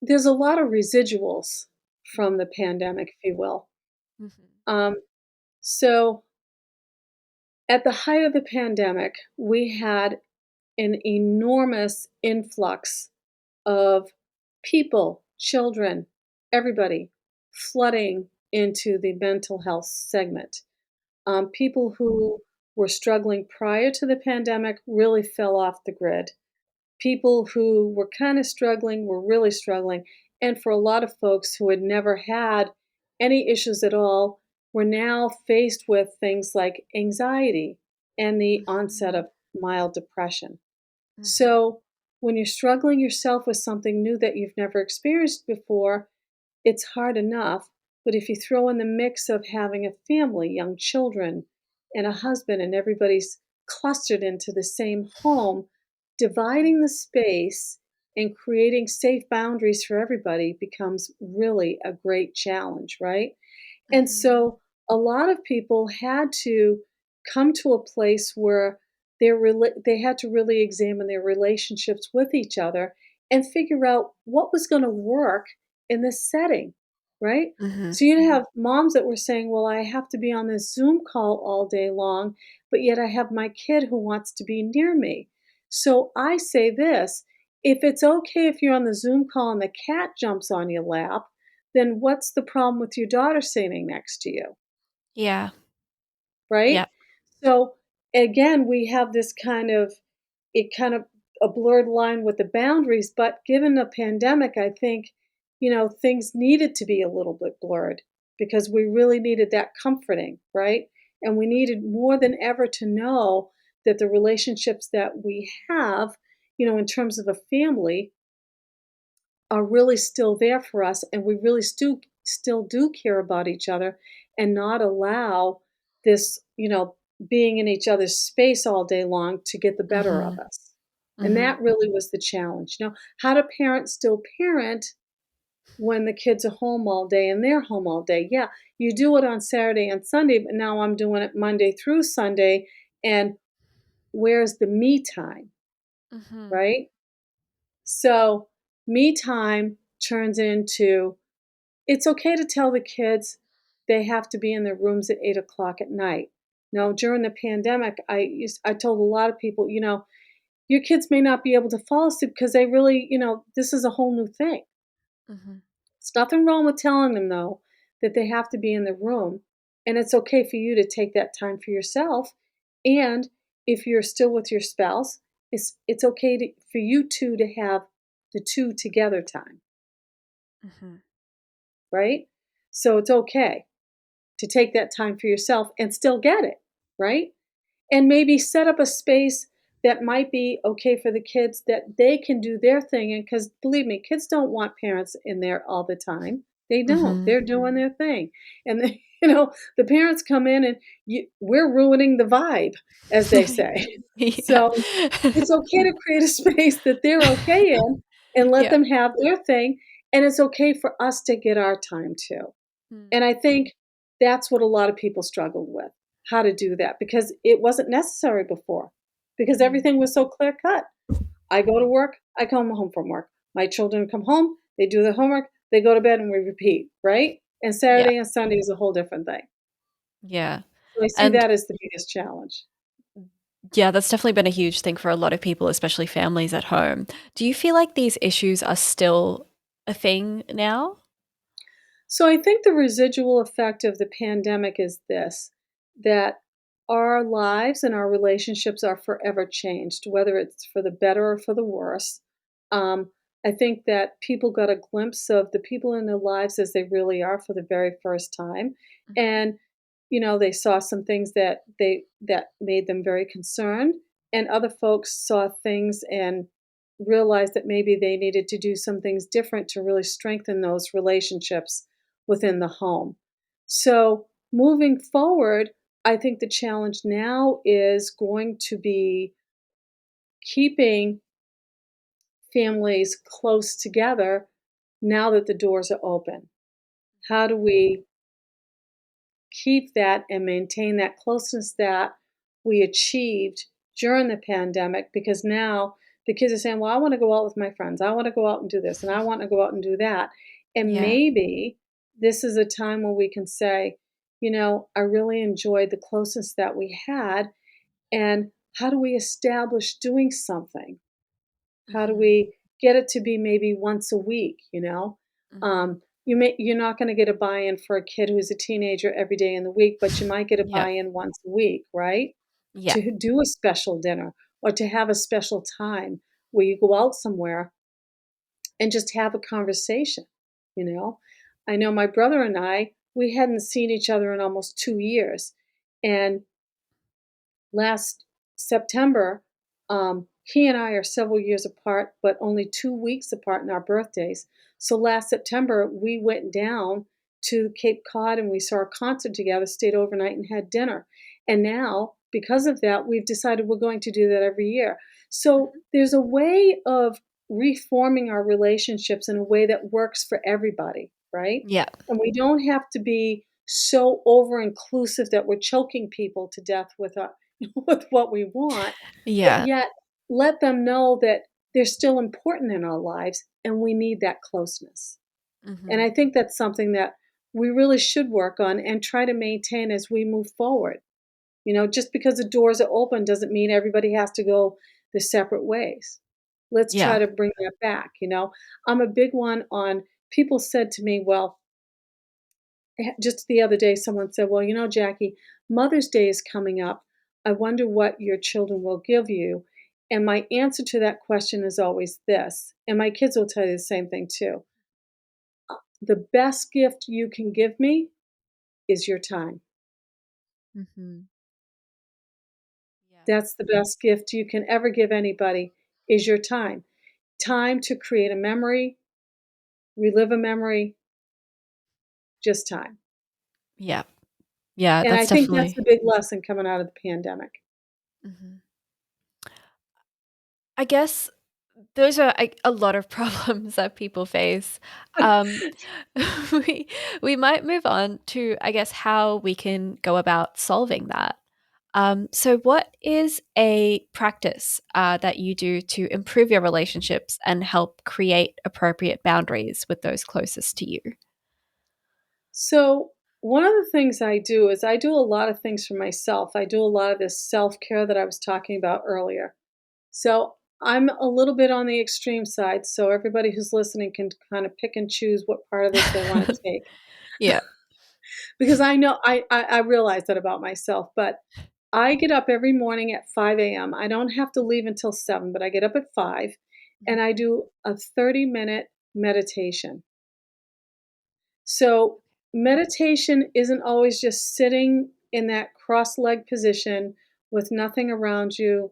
There's a lot of residuals from the pandemic, if you will. Mhm. Um, so at the height of the pandemic, we had an enormous influx of people, children, everybody flooding into the mental health segment. People who were struggling prior to the pandemic really fell off the grid. People who were kind of struggling were really struggling. And for a lot of folks who had never had any issues at all, were now faced with things like anxiety and the onset Mhm. of mild depression. Mhm. So, when you're struggling yourself with something new that you've never experienced before, it's hard enough. But if you throw in the mix of having a family, young children, and a husband, and everybody's clustered into the same home, dividing the space and creating safe boundaries for everybody becomes really a great challenge, right? And Mhm. so a lot of people had to come to a place where they had to really examine their relationships with each other and figure out what was going to work in this setting, right? Mhm. So you'd have moms that were saying, "Well, I have to be on this Zoom call all day long, but yet I have my kid who wants to be near me." So I say this, if it's okay if you're on the Zoom call and the cat jumps on your lap, then what's the problem with your daughter sitting next to you, Yeah. right? Yeah. So again, we have this kind of it kind of a blurred line with the boundaries, but given the pandemic, I think, things needed to be a little bit blurred because we really needed that comforting, right? And we needed more than ever to know that the relationships that we have, in terms of a family, are really still there for us and we really still do care about each other and not allow this, being in each other's space all day long to get the better of Mhm. us. And Mhm. that really was the challenge. How do parents still parent when the kids are home all day and they're home all day? Yeah, you do it on Saturday and Sunday, but now I'm doing it Monday through Sunday. And where's the me time, Mhm. right? So, me time turns into it's okay to tell the kids they have to be in their rooms at 8 o'clock at night. No, during the pandemic, I told a lot of people, your kids may not be able to fall asleep because they really, this is a whole new thing. Mhm. There's nothing wrong with telling them though that they have to be in the room, and it's okay for you to take that time for yourself. And if you're still with your spouse, it's okay for you two to have the two together time, Mhm. right? So it's okay to take that time for yourself and still get it, right? And maybe set up a space that might be okay for the kids that they can do their thing in because believe me, kids don't want parents in there all the time. They don't. Mhm. They're doing their thing. And the parents come in and we're ruining the vibe, as they say. Yeah. So it's okay to create a space that they're okay in and let Yeah. them have their thing. And it's okay for us to get our time too. Mm. And I think that's what a lot of people struggled with, how to do that, because it wasn't necessary before, because Mhm. everything was so clear cut. I go to work, I come home from work. My children come home, they do their homework, they go to bed, and we repeat, right? And Yeah. Saturday and Sunday is a whole different thing. Yeah. So I see And that as the biggest challenge. yeah, that's definitely been a huge thing for a lot of people, especially families at home. Do you feel like these issues are still a thing now? So I think the residual effect of the pandemic is this, that our lives and our relationships are forever changed, whether it's for the better or for the worse. Um, I think that people got a glimpse of the people in their lives as they really are for the very first time. Mhm. And, they saw some things that made them very concerned. and other folks saw things and realized that maybe they needed to do some things different to really strengthen those relationships within the home. So, moving forward, I think the challenge now is going to be keeping families close together now that the doors are open. How do we keep that and maintain that closeness that we achieved during the pandemic? Because now the kids are saying, well, I want to go out with my friends. I want to go out and do this, and I want to go out and do that. And Yeah. maybe this is a time where we can say, I really enjoyed the closeness that we had. And how do we establish doing something? How do Mhm. we get it to be maybe once a week, Mhm. You're not gonna get a buy-in for a kid who's a teenager every day in the week, but you might get a Yep. buy-in once a week, right? Yep. To do a special dinner or to have a special time where you go out somewhere and just have a conversation, you know? I know my brother and I, we hadn't seen each other in almost 2 years, and last September, he and I are several years apart, but only 2 weeks apart in our birthdays. So last September, we went down to Cape Cod and we saw a concert together, stayed overnight, and had dinner. And now, because of that, we've decided we're going to do that every year. So Mhm. there's a way of reforming our relationships in a way that works for everybody, right? Yep. And we don't have to be so over inclusive that we're choking people to death with our with what we want, but Yeah. yet let them know that they're still important in our lives and we need that closeness. And Mhm. I think that's something that we really should work on and try to maintain as we move forward. Just because the doors are open doesn't mean everybody has to go their separate ways. Let's try Yeah. to bring that back. I'm a big one on people said to me, well, just the other day, someone said, well, Jackie, Mother's Day is coming up. I wonder what your children will give you. And my answer to that question is always this, and my kids will tell you the same thing too. The best gift you can give me is your time. Mhm. Yeah. That's the best gift you can ever give anybody is your time. Time to create a memory, relive a memory, just time. Yeah. Yeah, And I that's think that's definitely. the big lesson coming out of the pandemic. Mhm. I guess those are a lot of problems that people face. Um, we we might move on to, I guess, how we can go about solving that. So what is a practice that you do to improve your relationships and help create appropriate boundaries with those closest to you? So, one of the things I do is I do a lot of things for myself. I do a lot of this self care that I was talking about earlier. So, I'm a little bit on the extreme side. So, everybody who's listening can kind of pick and choose what part of this they want to take. Yeah. Because I know I realize that about myself. But I get up every morning at 5 a.m. I don't have to leave until 7, but I get up at 5 and I Mhm. do a 30-minute meditation. So, meditation isn't always just sitting in that cross leg position with nothing around you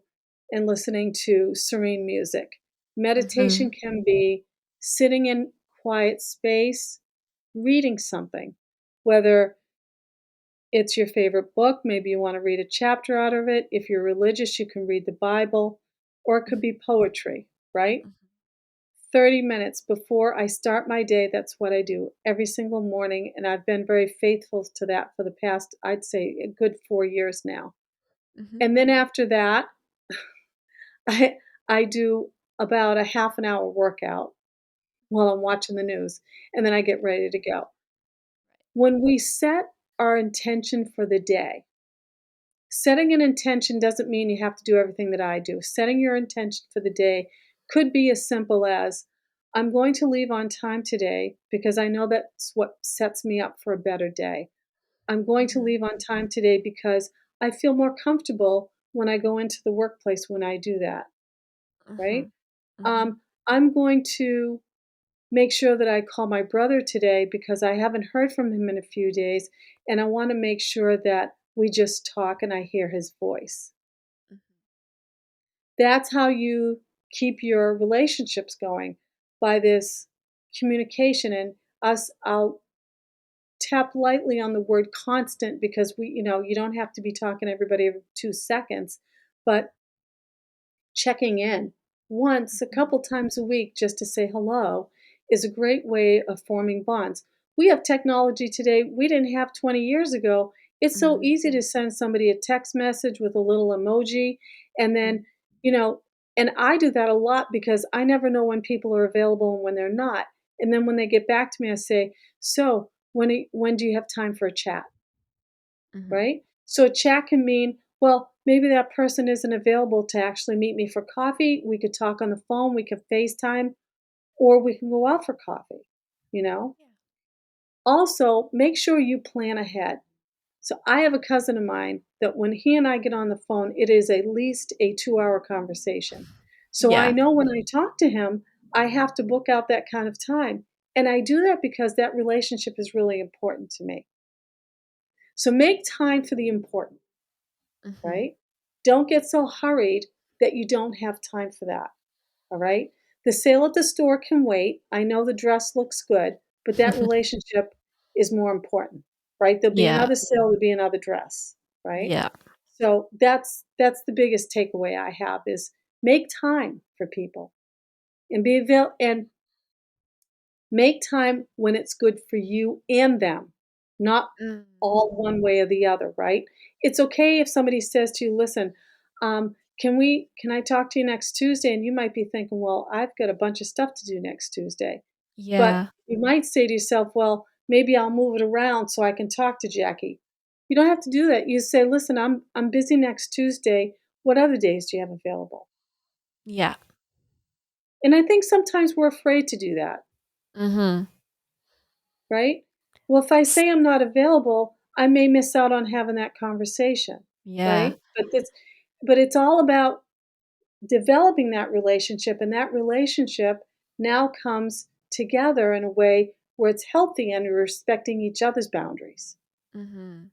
and listening to serene music. Meditation Mhm. can be sitting in quiet space, reading something, whether it's your favorite book, maybe you want to read a chapter out of it. If you're religious, you can read the Bible, or it could be poetry, right? Mhm. 30 minutes before I start my day, that's what I do every single morning, and I've been very faithful to that for the past, I'd say, a good 4 years now. Mhm. And then after that, I I do about a half an hour workout while I'm watching the news, and then I get ready to go. When we set our intention for the day, setting an intention doesn't mean you have to do everything that I do. Setting your intention for the day could be as simple as I'm going to leave on time today because I know that's what sets me up for a better day. I'm going to Mhm. leave on time today because I feel more comfortable when I go into the workplace when I do that, right? Mhm. Mhm. Um, I'm going to make sure that I call my brother today because I haven't heard from him in a few days, and I want to make sure that we just talk and I hear his voice. Mhm. That's how you keep your relationships going, by this communication. And us, I'll tap lightly on the word constant, because you don't have to be talking to everybody every 2 seconds, but checking in once, a Mhm. couple times a week, just to say hello is a great way of forming bonds. We have technology today we didn't have 20 years ago. It's so Mhm. easy to send somebody a text message with a little emoji, and Mhm. then, you know, and I do that a lot because I never know when people are available and when they're not. And then when they get back to me, I say, "So, when do you have time for a chat?" Mhm. Right? So a chat can mean, well, maybe that person isn't available to actually meet me for coffee. We could talk on the phone, we could FaceTime, or we can go out for coffee, you know? Yeah. Also, make sure you plan ahead. So I have a cousin of mine that when he and I get on the phone, it is at least a 2-hour conversation. So I Yeah. know when I talk to him, I have to book out that kind of time. And I do that because that relationship is really important to me. So make time for the important. Mhm. Right? Don't get so hurried that you don't have time for that. All right? The sale at the store can wait. I know the dress looks good, but that relationship is more important, right? There'll be Yeah. another sale, there'll be another dress, right? Yeah. So that's the biggest takeaway I have is make time for people and be avail and make time when it's good for you and them, not Mm. all one way or the other, right? It's okay if somebody says to you, "Listen, can I talk to you next Tuesday?" And you might be thinking, "Well, I've got a bunch of stuff to do next Tuesday." But Yeah. you might say to yourself, "Well, maybe I'll move it around so I can talk to Jackie." You don't have to do that. You say, "Listen, I'm busy next Tuesday. What other days do you have available?" Yeah. And I think sometimes we're afraid to do that. Mhm. Right? Well, if I S say I'm not available, I may miss out on having that conversation, Yeah. right? But it's all about developing that relationship, and that relationship now comes together in a way where it's healthy and you're respecting each other's boundaries. Mhm.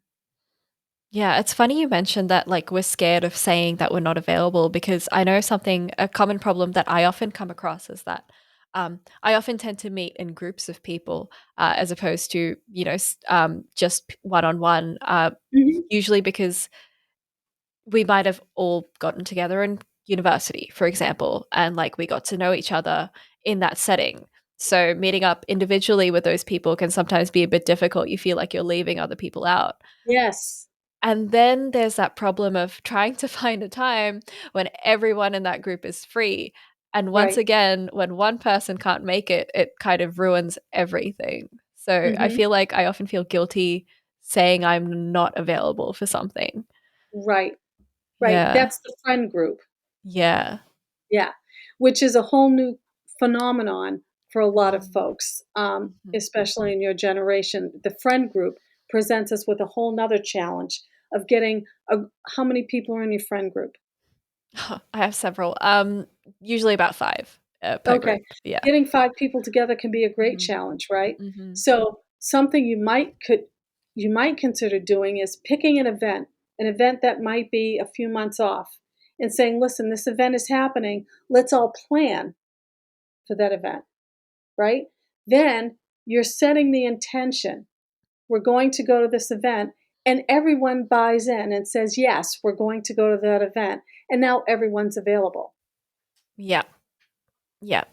Yeah, it's funny you mentioned that, like, we're scared of saying that we're not available because I know a common problem that I often come across is that I often tend to meet in groups of people as opposed to, just one on one, Mhm. usually because we might have all gotten together in university, for example, and like we got to know each other in that setting. So meeting up individually with those people can sometimes be a bit difficult. You feel like you're leaving other people out. Yes. And then there's that problem of trying to find a time when everyone in that group is free. And once Right. again, when one person can't make it, it kind of ruins everything. So I Mhm. feel like I often feel guilty saying I'm not available for something. Right. Right. Yeah. That's the friend group. Yeah. Yeah, which is a whole new phenomenon for a lot of Mhm. folks, Mhm. especially in your generation. The friend group presents us with a whole nother challenge of getting a how many people are in your friend group? I have several. Usually about 5, per Okay. group. Yeah. Getting 5 people together can be a great Mhm. challenge, right? Mhm. So, something you might consider doing is picking an event that might be a few months off, and saying, "Listen, this event is happening. Let's all plan for that event." Right? Then you're setting the intention. We're going to go to this event, and everyone buys in and says, "Yes, we're going to go to that event." And now everyone's available. Yeah. Yeah.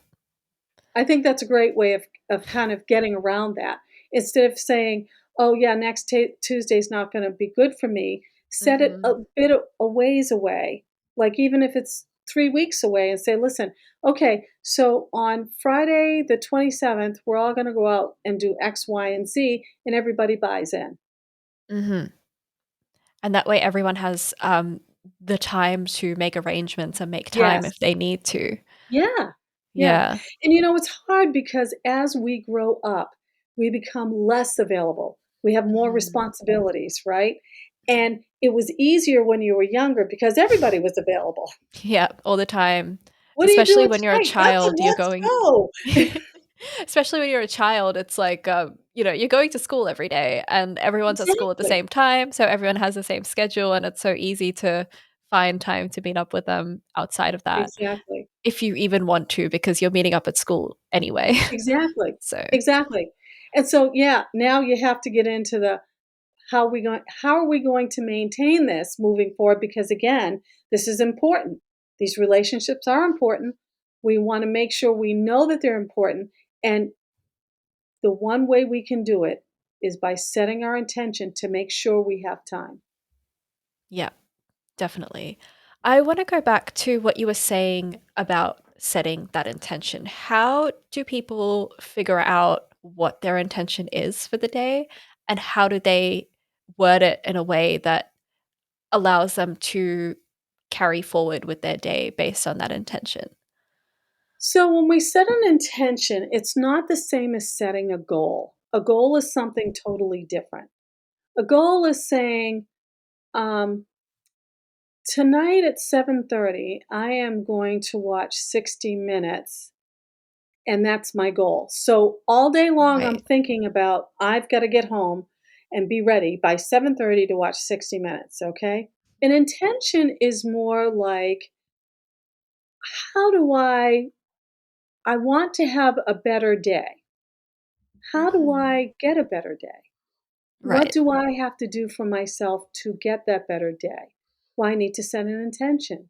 I think that's a great way of kind of getting around that. Instead of saying, "Oh, yeah, next Tuesday's not going to be good for me," set it a Mhm. bit a ways away, like even if it's 3 weeks away, and say, "Listen, okay, so on Friday the 27th, we're all going to go out and do X, Y, and Z," and everybody buys in. Mhm. And that way everyone has, the time to make arrangements and make time if Yes. they need to. Yeah, yeah, Yeah. and, it's hard because as we grow up, we become less available. We have more Mhm. responsibilities, right? And it was easier when you were younger because everybody was available. Yeah, all the time. "What are you Especially doing when you're a tonight? Nothing, child, you're let's going go." especially when you're a child, it's like, you're going to school every day and everyone's at school at the Exactly. same time, so everyone has the same schedule and it's so easy to find time to meet up with them outside of that, Exactly. if you even want to, because you're meeting up at school anyway. Exactly. So, Exactly. And so, yeah, now you have to get into the how are we going to maintain this moving forward? Because again, this is important. These relationships are important. We want to make sure we know that they're important. And the one way we can do it is by setting our intention to make sure we have time. yeah, definitely. I want to go back to what you were saying about setting that intention. How do people figure out what their intention is for the day, and how do they word it in a way that allows them to carry forward with their day based on that intention? So when we set an intention, it's not the same as setting a goal. A goal is something totally different. A goal is saying, um, tonight at 7:30, I am going to watch 60 minutes, and that's my goal. So all day long, I'm Right. thinking about I've got to get home and be ready by 7:30 to watch 60 minutes. Okay. An intention is more like, how do I want to have a better day. How do Mhm. I get a better day? What Right. do I have to do for myself to get that better day? Well, I need to set an intention.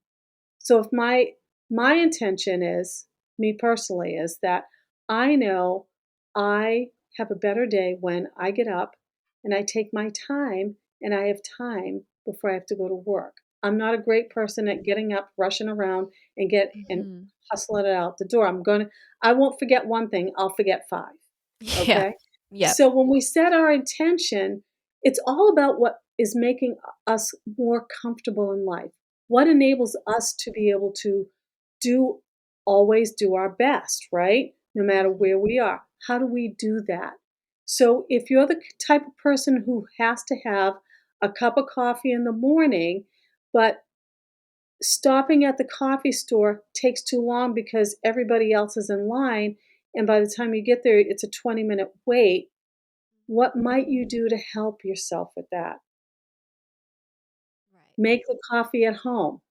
So if my intention is, me personally, is that I know I have a better day when I get up and I take my time and I have time before I have to go to work. I'm not a great person at getting up, rushing around and Mhm. hustling it out the door. I won't forget one thing, I'll forget five. Yeah. Okay? Yep. So when we set our intention, it's all about what is making us more comfortable in life. What enables us to be able to do always do our best, right? No matter Mhm. where we are. How do we do that? So if you're the type of person who has to have a cup of coffee in the morning, but stopping at the coffee store takes too long because everybody else is in line, and by the time you get there, it's a 20-minute wait. What might you do to help yourself with that? Right. Make the coffee at home.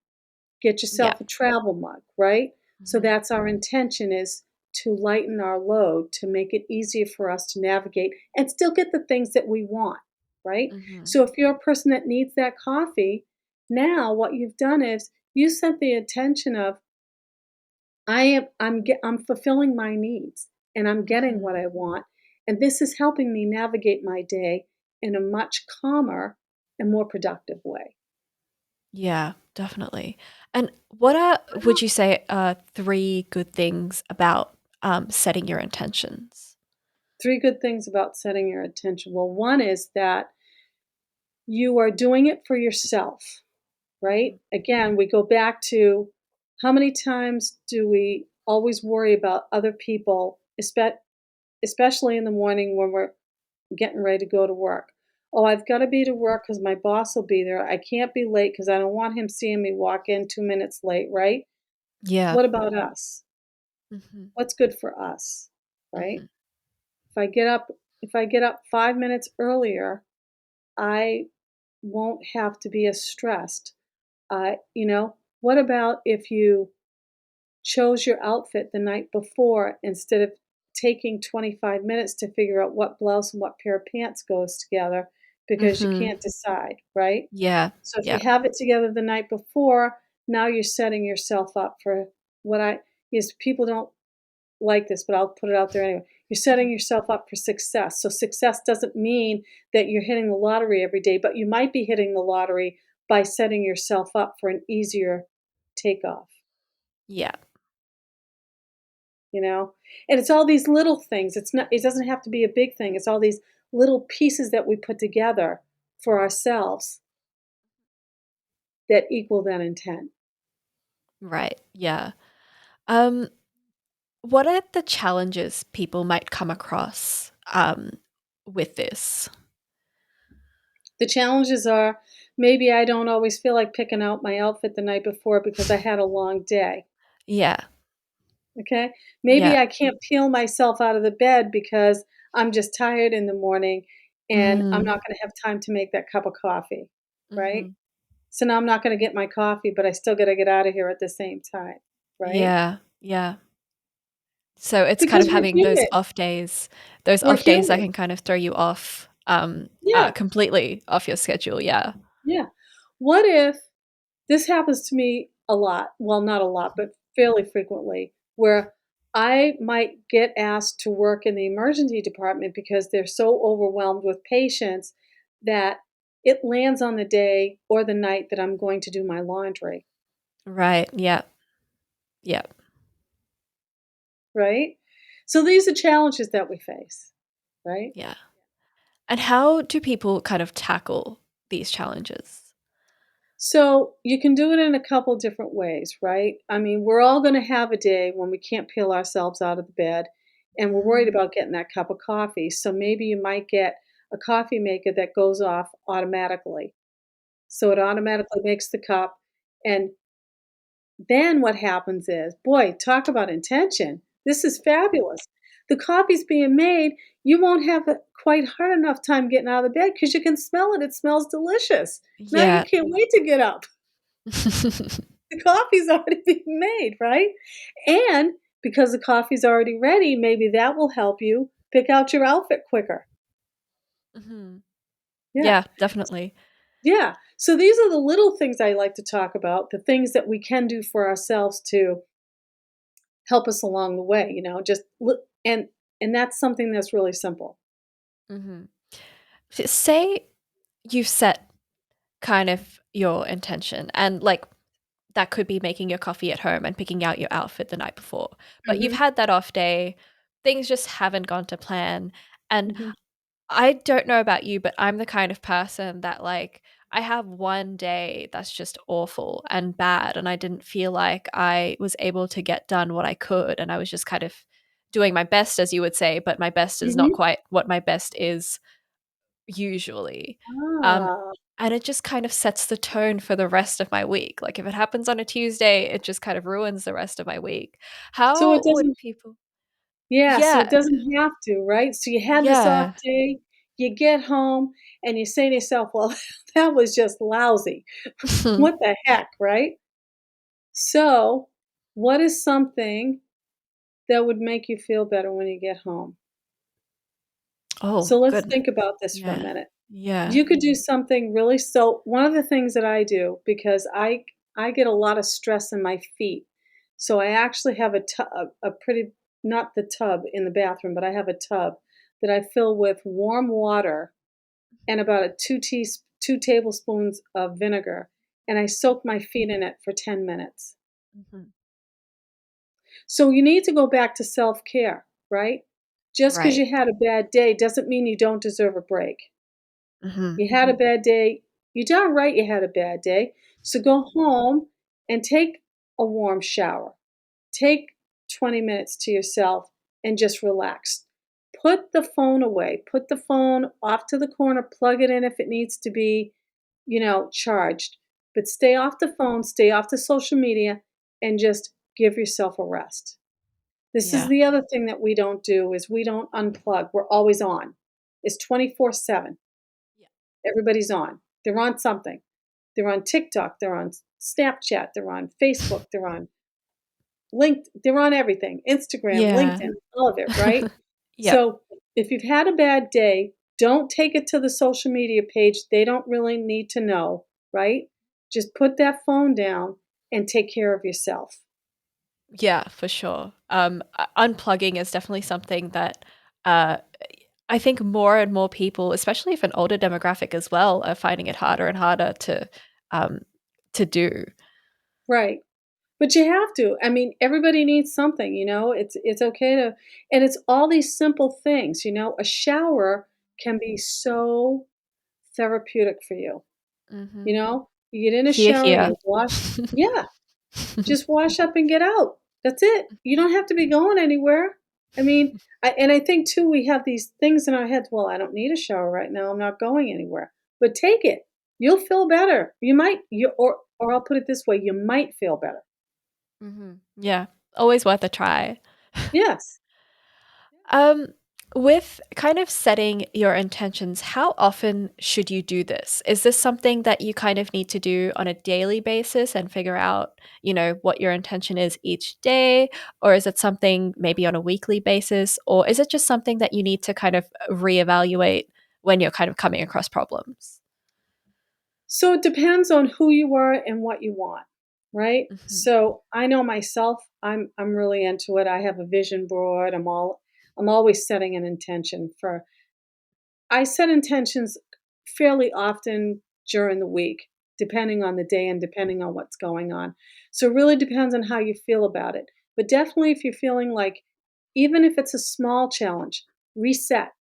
Get Yeah. yourself a travel mug, right? So Mhm. that's our intention, is to lighten our load, to make it easier for us to navigate and still get the things that we want, right? Mhm. So if you're a person that needs that coffee, now what you've done is you set the intention of, I'm fulfilling my needs and I'm getting what Mhm. I want, and this is helping me navigate my day in a much calmer and more productive way. Yeah, definitely. And what are would you say are three good things about setting your intentions? Three good things about setting your intention. Well, one is that you are doing it for yourself, right? Mhm. Again, we go back to, how many times do we always worry about other people, especially in the morning when we're getting ready to go to work? Oh, I've got to be to work because my boss will be there. I can't be late because I don't want him seeing me walk in 2 minutes late, right? Yeah. What about us? Mhm. What's good for us, right? Mhm. If I get up, if I get up 5 minutes earlier, I won't have to be as stressed. What about if you chose your outfit the night before instead of taking 25 minutes to figure out what blouse and what pair of pants goes together because you Mhm. can't decide, right? Yeah. So if you Yeah. have it together the night before, now you're setting yourself up for what I is people don't like this, but I'll put it out there anyway. You're setting Mhm. yourself up for success. So success doesn't mean that you're hitting the lottery every day, but you might be hitting the lottery by setting yourself up for an easier takeoff, Yeah. you know? And it's all these little things. It doesn't have to be a big thing. It's all these little pieces that we put together for ourselves that equal that intent. Right. Yeah. Um what are the challenges people might come across with this? The challenges are, maybe I don't always feel like picking out my outfit the night before because I had a long day. Yeah. Okay? Maybe Yeah. I can't peel myself out of the bed because I'm just tired in the morning and I'm Mm. not gonna have time to make that cup of coffee, right? Mhm. So now I'm not gonna get my coffee, but I still gotta get out of here at the same time, right? Yeah. Yeah. So it's kind of Because we're having human. those We're off days that human. can kind of throw you off, Yeah, completely off your schedule. Yeah. yeah. What if this happens to me a lot, well, not a lot, but fairly frequently, where I might get asked to work in the emergency department because they're so overwhelmed with patients that it lands on the day or the night that I'm going to do my laundry, Right. Yeah. Yeah. right? So these are challenges that we face, right? Yeah. And how do people kind of tackle these challenges? So you can do it in a couple different ways, right? I mean, we're all going to have a day when we can't peel ourselves out of the bed and we're worried Mhm. about getting that cup of coffee. So maybe you might get a coffee maker that goes off automatically. So it automatically makes the cup. And then what happens is, boy, talk about intention. This is fabulous. The coffee's being made. You won't have a quite hard enough time getting out of the bed because you can smell it. It smells delicious. Now you Yeah. can't wait to get up. The coffee's already being made, right? And because the coffee's already ready, maybe that will help you pick out your outfit quicker. Mhm. Yeah. Yeah, definitely. Yeah. So these are the little things I like to talk about, the things that we can do for ourselves to help us along the way, just look and that's something that's really simple. Mhm. Say you've set kind of your intention and, like, that could be making your coffee at home and picking out your outfit the night before, but you've Mhm. had that off day, things just haven't gone to plan, and Mhm. I don't know about you, but I'm the kind of person that, like, I have one day that's just awful and bad, and I didn't feel like I was able to get done what I could, and I was just kind of doing my best, as you would say, but my best is not Mhm. quite what my best is usually. Um, Ah. and it just kind of sets the tone for the rest of my week. Like, if it happens on a Tuesday, it just kind of ruins the rest of my week. So it How would doesn't people Yeah, so it Yeah, doesn't have to, right? So you had this off yeah. day, you get home, and you say to yourself, "Well, that was just lousy. What the heck," right? So, what is something that would make you feel better when you get home? Oh, So let's goodness. think about this for a Yeah. minute. Yeah. You could do something really so one of the things that I do because I get a lot of stress in my feet. So I actually have a pretty not the tub in the bathroom, but I have a tub that I fill with warm water and about a 2 tablespoons of vinegar, and I soak my feet in it for 10 minutes. Mhm. So you need to go back to self-care, right? Just because Right. you had a bad day doesn't mean you don't deserve a break. Mhm. You had a bad day. You're darn right you had a bad day. So go home and take a warm shower. Take 20 minutes to yourself and just relax. Put the phone away. Put the phone off to the corner, plug it in if it needs to be, charged. But stay off the phone, stay off the social media, and just give yourself a rest. This is Yeah. the other thing that we don't do is we don't unplug. We're always on. It's 24/7. Yeah. Everybody's on. They're on something. They're on TikTok, they're on Snapchat, they're on Facebook, they're on everything. Instagram, Yeah. LinkedIn, all of it, right? Yep. So, if you've had a bad day, don't take it to the social media page. They don't really need to know, right? Just put that phone down and take care of yourself. Yeah, for sure. Unplugging is definitely something that, uh, I think more and more people, especially if an older demographic as well, are finding it harder and harder um, to do. Right. But you have to. I mean, everybody needs something, It's okay to and it's all these simple things, A shower can be so therapeutic for you, Mhm. You get in a Hear, shower, hear. you wash Yeah, just wash up and get out. That's it. You don't have to be going anywhere. I mean, I think too we have these things in our heads, "Well, I don't need a shower right now. I'm not going anywhere." But take it. You'll feel better. You might you or I'll put it this way, you might feel better. Mhm. Yeah, always worth a try. Yes. Um, With kind of setting your intentions, how often should you do this? Is this something that you kind of need to do on a daily basis and figure out, what your intention is each day? Or is it something maybe on a weekly basis? Or is it just something that you need to kind of reevaluate when you're kind of coming across problems? So it depends on who you are and what you want, right? Mhm. So I know myself, I'm really into it. I have a vision board. I'm always setting an intention for I set intentions fairly often during the week, depending on the day and depending on what's going on. So it really depends on how you feel about it. But definitely if you're feeling like even if it's a small challenge, reset.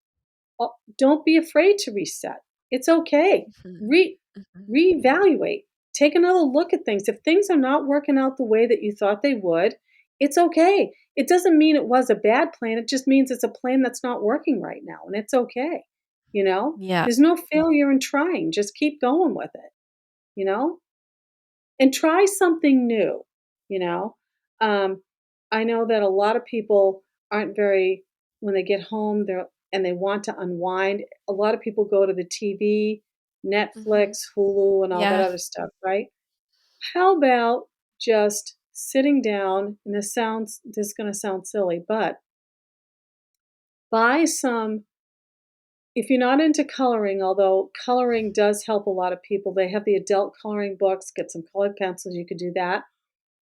Don't be afraid to reset. It's okay. Mhm. Re Mhm. reevaluate. Take another look at things. If things are not working out the way that you thought they would, it's okay. It doesn't mean it was a bad plan. It just means it's a plan that's not working right now, and it's okay. You know, Yeah. there's no failure in trying. Just keep going with it. You know, and try something new, you know? Um, I know that a lot of people aren't very when they get home, they want to unwind, a lot of people go to the TV, Mhm. Netflix, Hulu, and all that Yeah. other stuff, right? How about just sitting down, and this is gonna sound silly, but buy some if you're not into coloring, although coloring does help a lot of people, they have the adult coloring books, get some colored pencils, you could do that.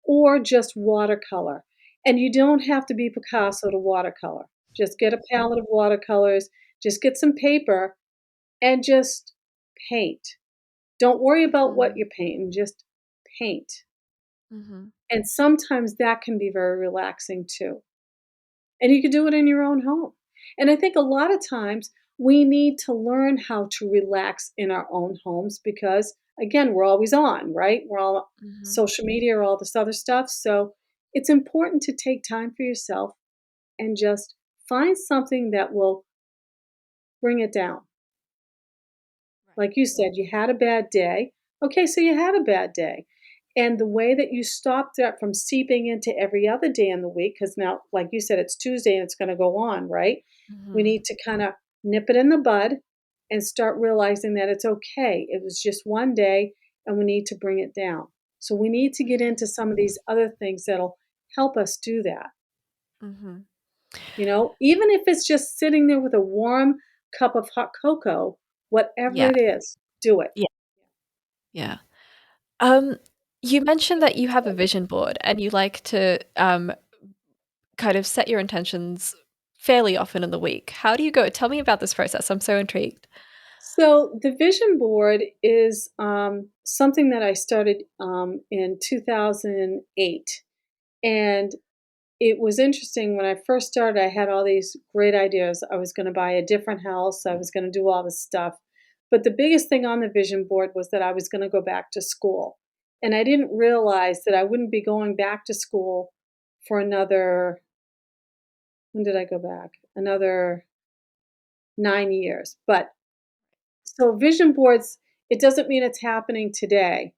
Or just watercolor. And you don't have to be Picasso to watercolor. Just get a palette of watercolors, just get some paper and just paint. Don't worry about what Mhm. you're painting, just paint. Mhm. And sometimes that can be very relaxing too. And you can do it in your own home. And I think a lot of times we need to learn how to relax in our own homes because, again, we're always on, right? We're all Mhm. social media or all this other stuff. So it's important to take time for yourself and just find something that will bring it down. Right. Like you said, you had a bad day. Okay, so you had a bad day. And the way that you stop that from seeping into every other day in the week, because now, like you said, it's Tuesday and it's going to go on, right? We Mhm. need to kind of nip it in the bud and start realizing that it's okay. It was just one day and we need to bring it down. So we need to get Mhm. into some of these other things that'll help us do that. Mhm. Even if it's just sitting there with a warm cup of hot cocoa, whatever Yeah. it is, do it. Yeah. Yeah. Um, you mentioned that you have a vision board and you like to kind of set your intentions fairly often in the week. How do you go? Tell me about this process. I'm so intrigued. So the vision board is something that I started in 2008. And it was interesting when I first started, I had all these great ideas. I was going to buy a different house, I was going to do all this stuff. But the biggest thing on the vision board was that I was going to go back to school. And I didn't realize that I wouldn't be going back to school for another, when did I go back? Another 9 years. But so vision boards, it doesn't mean it's happening today.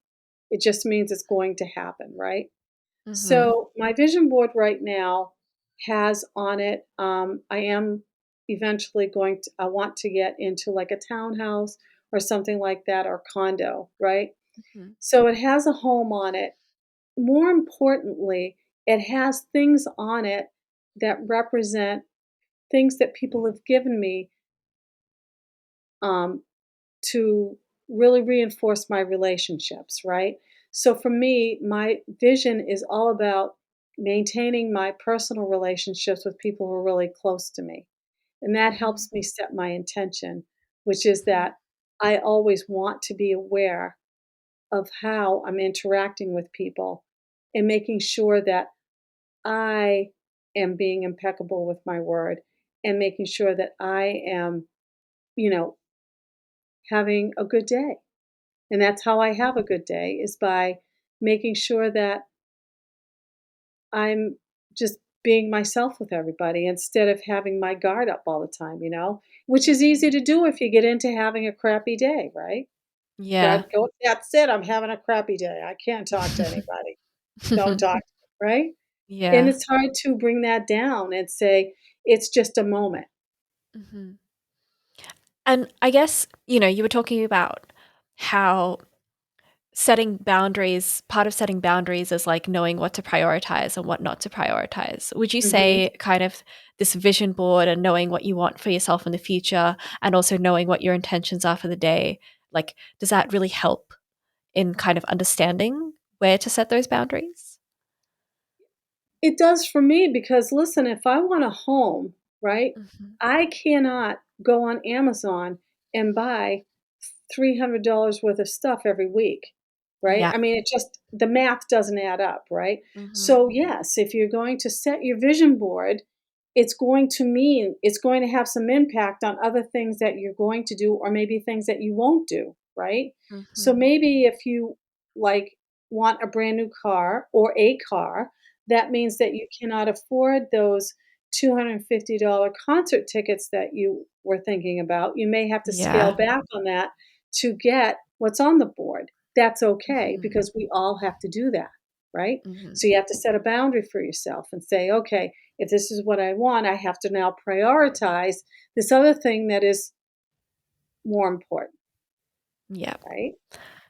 It just means it's going to happen, right? Mhm. So my vision board right now has on it, I am eventually I want to get into like a townhouse or something like that or condo, right? Mhm. So it has a home on it. More importantly, it has things on it that represent things that people have given me um, to really reinforce my relationships, right? So for me, my vision is all about maintaining my personal relationships with people who are really close to me. And that Mhm. helps me set my intention, which is Mhm. that I always want to be aware of how I'm interacting with people and making sure that I am being impeccable with my word and making sure that I am, you know, having a good day. And that's how I have a good day is by making sure that I'm just being myself with everybody instead of having my guard up all the time, which is easy Mhm. to do if you get into having a crappy day, right? Yeah. That go that's it, I'm having a crappy day. I can't talk to anybody. Don't talk to me, right? And Yeah. it's hard to bring that down and say, it's just a moment. Mhm. And I guess, you were talking about how part of setting boundaries is like knowing what to prioritize and what not to prioritize. Would you Mhm. say kind of this vision board and knowing what you want for yourself in the future and also knowing what your intentions are for the day, like, does that really help in kind of understanding where to set those boundaries? It does for me because listen, if I want a home, right, Mhm. I cannot go on Amazon and buy $300 worth of stuff every week, right? Yeah. I mean, it just the math doesn't add up, right? Mhm. So, yes, if you're going to set your vision board, it's going to have some impact on other things that you're going to do or maybe things that you won't do, right? So Mhm. maybe if you like want a brand new car or a car, that means that you cannot afford those $250 concert tickets that you were thinking about. You may have to scale Yeah. back on that to get what's on the board. That's okay Mhm. because we all have to do that, right? Mhm. So you have to set a boundary for yourself and say, okay, if this is what I want, I have to now prioritize this other thing that is more important, Yeah. right?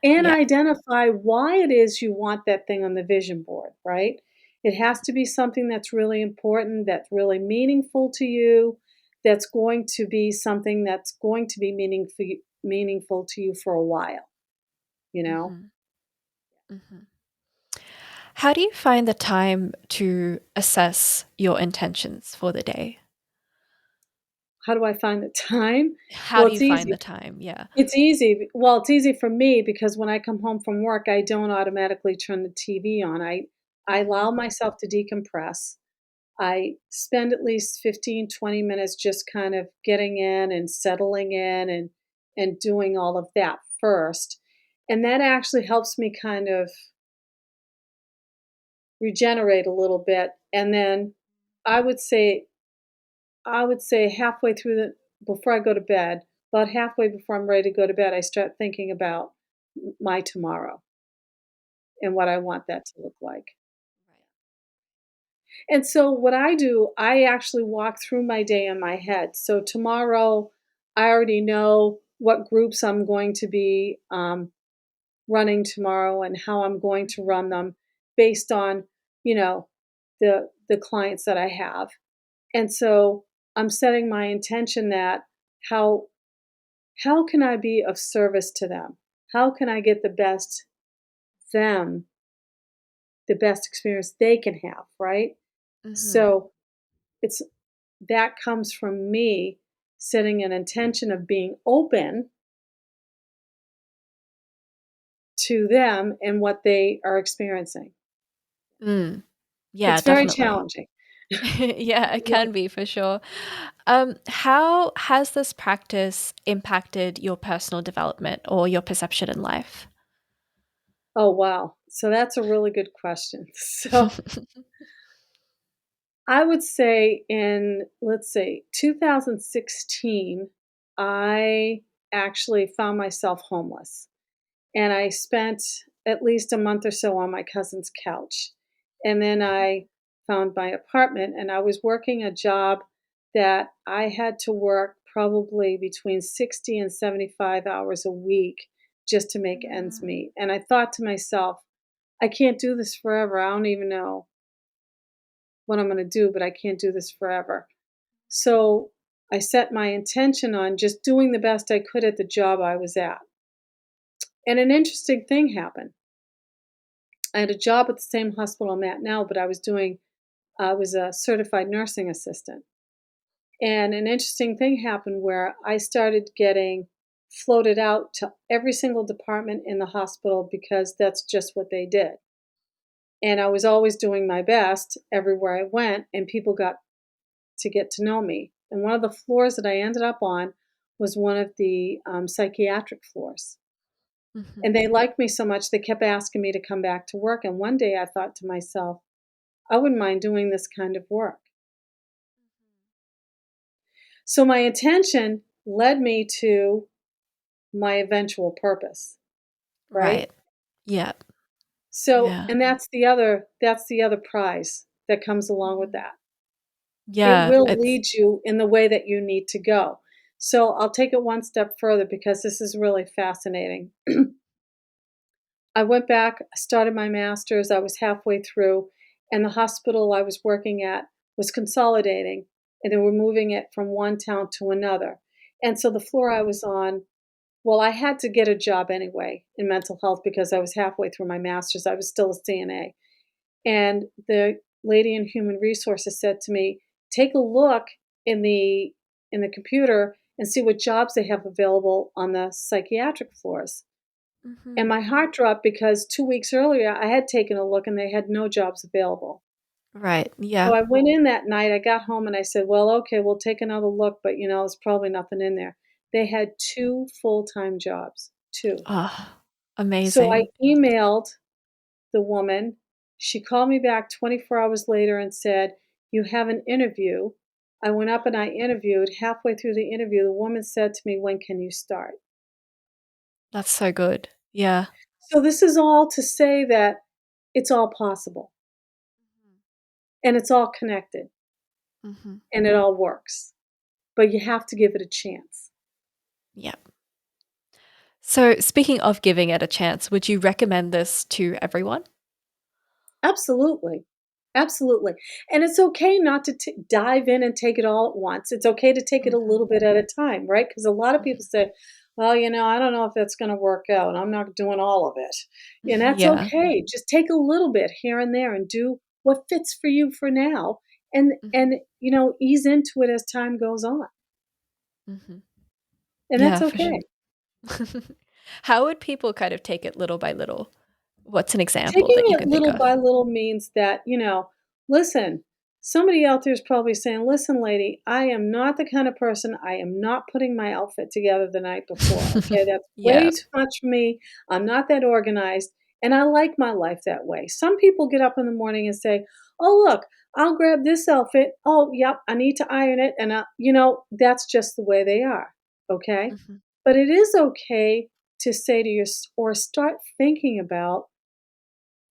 And Yeah. identify why it is you want that thing on the vision board, right? It has to be something that's really important, that's really meaningful to you, that's going to be something that's going to be meaningful to you for a while, you know? Mhm. Mhm. How do you find the time to assess your intentions for the day? How do I find the time? How Well, do it's you find the easy. time? Yeah. It's easy. Well, it's easy for me because when I come home from work, I don't automatically turn the TV on. I allow Mhm. myself to decompress. I spend at least 15, 20 minutes just kind of getting in and settling in and doing all of that first. And that actually helps me kind of regenerate a little bit. And then I would say I would say halfway through the before I go to bed, about halfway before I'm ready to go to bed, I start thinking about my tomorrow and what I want that to look like. Right. And so what I do, I actually walk through my day in my head. So tomorrow, I already know what groups I'm going to be running tomorrow and how I'm going to run them based on, you know, the clients that I have. And so I'm setting my intention that how how can I be of service to them? How can I get them the best experience they can have, right? Mhm. So it's that comes from me setting an intention of being open to them and what they are experiencing. Mm. Yeah, It's very definitely. challenging. Yeah, it Really. can be for sure. How has this practice impacted your personal development or your perception in life? Oh, wow. So that's a really good question. So I would say in, let's say, 2016, I actually found myself homeless. And I spent at least a month or so on my cousin's couch. And then I found my apartment, and I was working a job that I had to work probably between 60 and 75 hours a week just to make ends Mm. meet. And I thought to myself, I can't do this forever. I don't even know what I'm going to do, but I can't do this forever. So I set my intention on just doing the best I could at the job I was at. And an interesting thing happened. I had a job at the same hospital I'm at now, but I was a certified nursing assistant. And an interesting thing happened where I started getting floated out to every single department in the hospital because that's just what they did. And I was always doing my best everywhere I went, and people got to get to know me. And one of the floors that I ended up on was one of the psychiatric floors. Mhm. And they liked me so much, they kept asking me to come back to work. And one day I thought to myself, I wouldn't mind doing this kind of work. So my intention led me to my eventual purpose, right? Right. Yeah. So Yeah. and that's the other prize that comes along with Mhm. that. It Yeah, will it's lead you in the way that you need to go. So I'll take it one step further because this is really fascinating. I went back, started my master's, I was halfway through, and the hospital I was working at was consolidating, and they were moving it from one town to another. And so the floor I was on, well, I had to get a job anyway in mental health because I was halfway through my master's. I was still a CNA. And the lady in human resources said to me, "Take a look in the computer and see what jobs they have available on the psychiatric floors." And Mhm. my heart dropped because 2 weeks earlier, I had taken a look and they had no jobs available. Right, So yeah. I went in that night, I got home and I said, "Well, okay, we'll take another look, but, there's probably nothing in there." They had 2 full-time jobs, 2. Oh, So I amazing. emailed the woman. She called me back 24 hours later and said, "You have an interview." I went up and I interviewed. Halfway through the interview, the woman said to me, "When can you start?" That's so good. Yeah. So this is all to say that it's all possible and it's all connected Mhm. and it all works, but you have to give it a chance. Yeah. So, speaking of giving it a chance, would you recommend this to everyone? Absolutely. Absolutely. And it's okay not to dive in and take it all at once. It's okay to take it a Mhm. little bit at a time, right? Because a lot of people Mhm. say, "Well, I don't know if that's going to work out. I'm not doing all of it." And that's Yeah. okay. Just take a little bit here and there and do what fits for you for now and Mhm. ease into it as time goes on. Mhm. And that's Yeah, for sure. okay. How would people kind of take it little by little? What's an example Taking that you it can think little of? by little means that, listen, somebody out there is probably saying, "Listen, lady, I am not the kind of person, I am not putting my outfit together the night before. Okay, that's way Yeah. too much for me. I'm not that organized, and I like my life that way." Some people get up in the morning and say, "Oh, look, I'll grab this outfit. Oh, yep, I need to iron it." And, that's just the way they are. Okay. Mhm. But it is okay to say to your, or start thinking about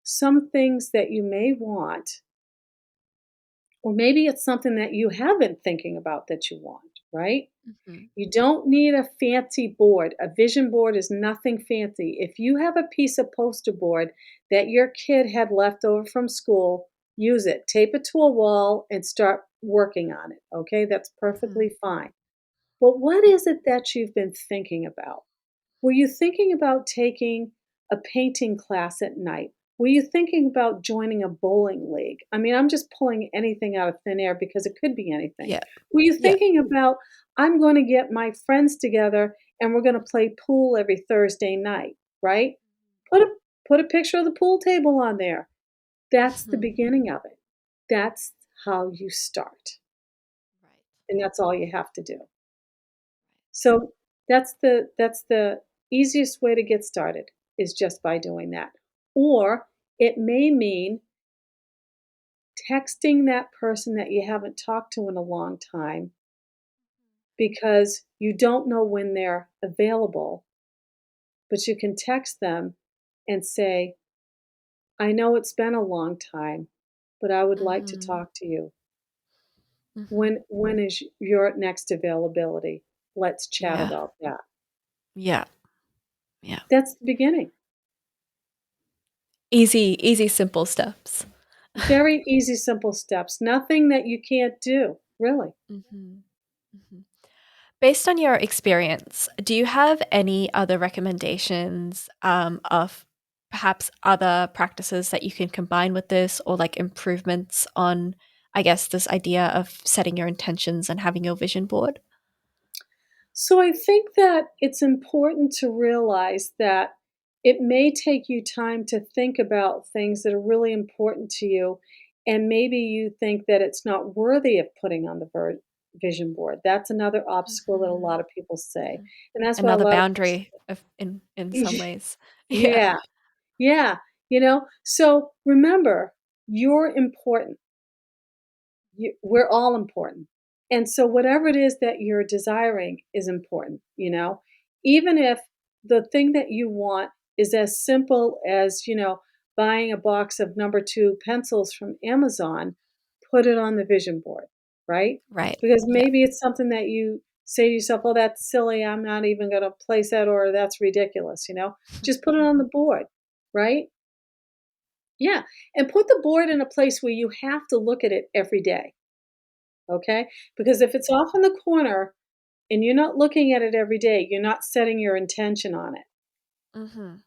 some things that you may want, or maybe it's something that you have been thinking about that you want, right? Mhm. You don't need a fancy board. A vision board is nothing fancy. If you have a piece of poster board that your kid had left over from school, use it. Tape it to a wall and start working on it. Okay, that's Mhm. perfectly fine. But what is it that you've been thinking about? Were you thinking about taking a painting class at night? Were you thinking about joining a bowling league? I mean, I'm just pulling anything out of thin air because it could be anything. Yeah. Were you Yeah. thinking about, I'm going to get my friends together and we're going to play pool every Thursday night, right? Put a put a picture of the pool table on there. That's the Mhm. beginning of it. That's how you start. Right. And that's all you have to do. So that's the easiest way to get started is just by doing that. Or it may mean texting that person that you haven't talked to in a long time because you don't know when they're available, but you can text them and say, "I know it's been a long time, but I would like to Mhm. talk to you. Mhm. When is your next availability? Let's chat Yeah. about that." Yeah. Yeah. That's the beginning. Easy, easy, simple steps. Very easy, simple steps. Nothing that you can't do, really. Mhm. Mhm. Based on your experience, do you have any other recommendations of perhaps other practices that you can combine with this or like improvements on, I guess, this idea of setting your intentions and having your vision board? So I think that it's important to realize that it may take you time to think about things that are really important to you, and maybe you think that it's not worthy of putting on the vision board. That's another obstacle that a Mhm. lot of people say, Mhm. and that's why a Another lot of people boundary of in some say, ways. Yeah. yeah, yeah, So remember, you're important. We're all important. And so, whatever it is that you're desiring is important. Even if the thing that you want is as simple as, buying a box of number two pencils from Amazon, put it on the vision board, right? Right. Because Yeah. maybe it's something that you say to yourself, "Oh, that's silly. I'm not even going to place that," or "That's ridiculous." Just put it on the board, right? Yeah, and put the board in a place where you have to look at it every day, okay? Because if it's off in the corner and you're not looking at it every day, you're not setting your intention on it. Mhm.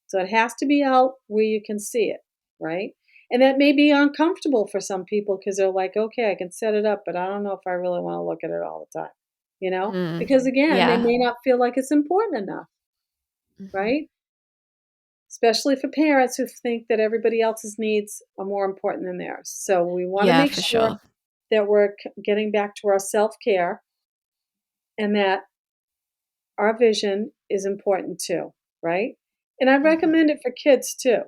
So it has to be out where you can see it, right? And that may be uncomfortable for some people because they're like, okay, I can set it up, but I don't know if I really want to look at it all the time. Mm. Because again, they Yeah. may not feel like it's important enough, Mhm. right? Especially for parents who think that everybody else's needs are more important than theirs. So we want to Yeah, make for sure sure. that we're getting back to our self care and that our vision is important too, right? And I Mhm. recommend it for kids too.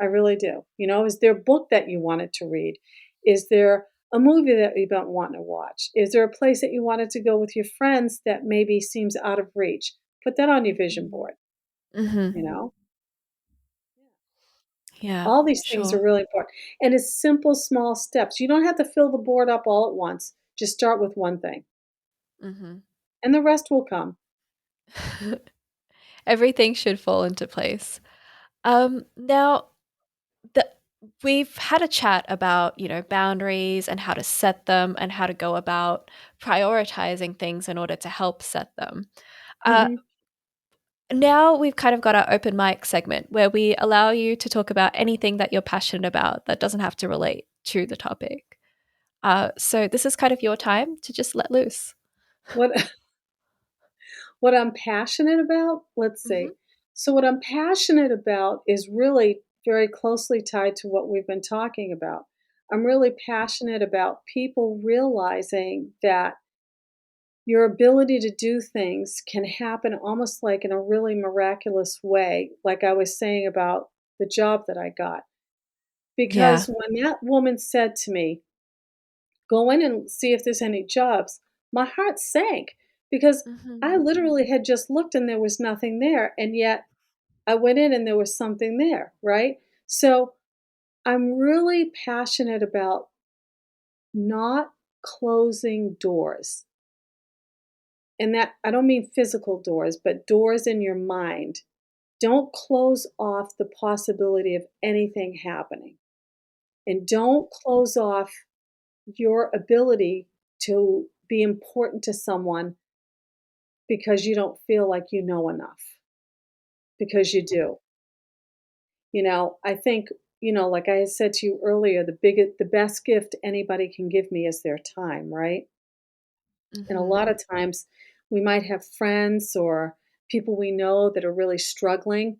I really do. Is there a book that you wanted to read? Is there a movie that you've been wanting to watch? Is there a place that you wanted to go with your friends that maybe seems out of reach? Put that on your vision board, Mhm. you know? Yeah, All these things are sure. really important. And it's simple, small steps. You don't have to fill the board up all at once. Just start with one thing, Mhm. and the rest will come. Everything should fall into place. Now the we've had a chat about, boundaries and how to set them and how to go about prioritizing things in order to help set them. Uh, Mhm. Now we've kind of got our open mic segment where we allow you to talk about anything that you're passionate about that doesn't have to relate to the topic. So this is kind of your time to just let loose. What What I'm passionate about? Let's Mhm. see. So what I'm passionate about is really very closely tied to what we've been talking about. I'm really passionate about people realizing that your ability to do things can happen almost like in a really miraculous way, like I was saying about the job that I got. Yeah. Because when that woman said to me, "Go in and see if there's any jobs," my heart sank because I Mhm. literally had just looked and there was nothing there, and yet I went in and there was something there, right? So, I'm really passionate about not closing doors, and that I don't mean physical doors, but doors in your mind. Don't close off the possibility of anything happening, and don't close off your ability to be important to someone because you don't feel like you know enough, because you do. I think, like I had said to you earlier, the best gift anybody can give me is their time, right? And a Mhm. lot of times we might have friends or people we know that are really struggling.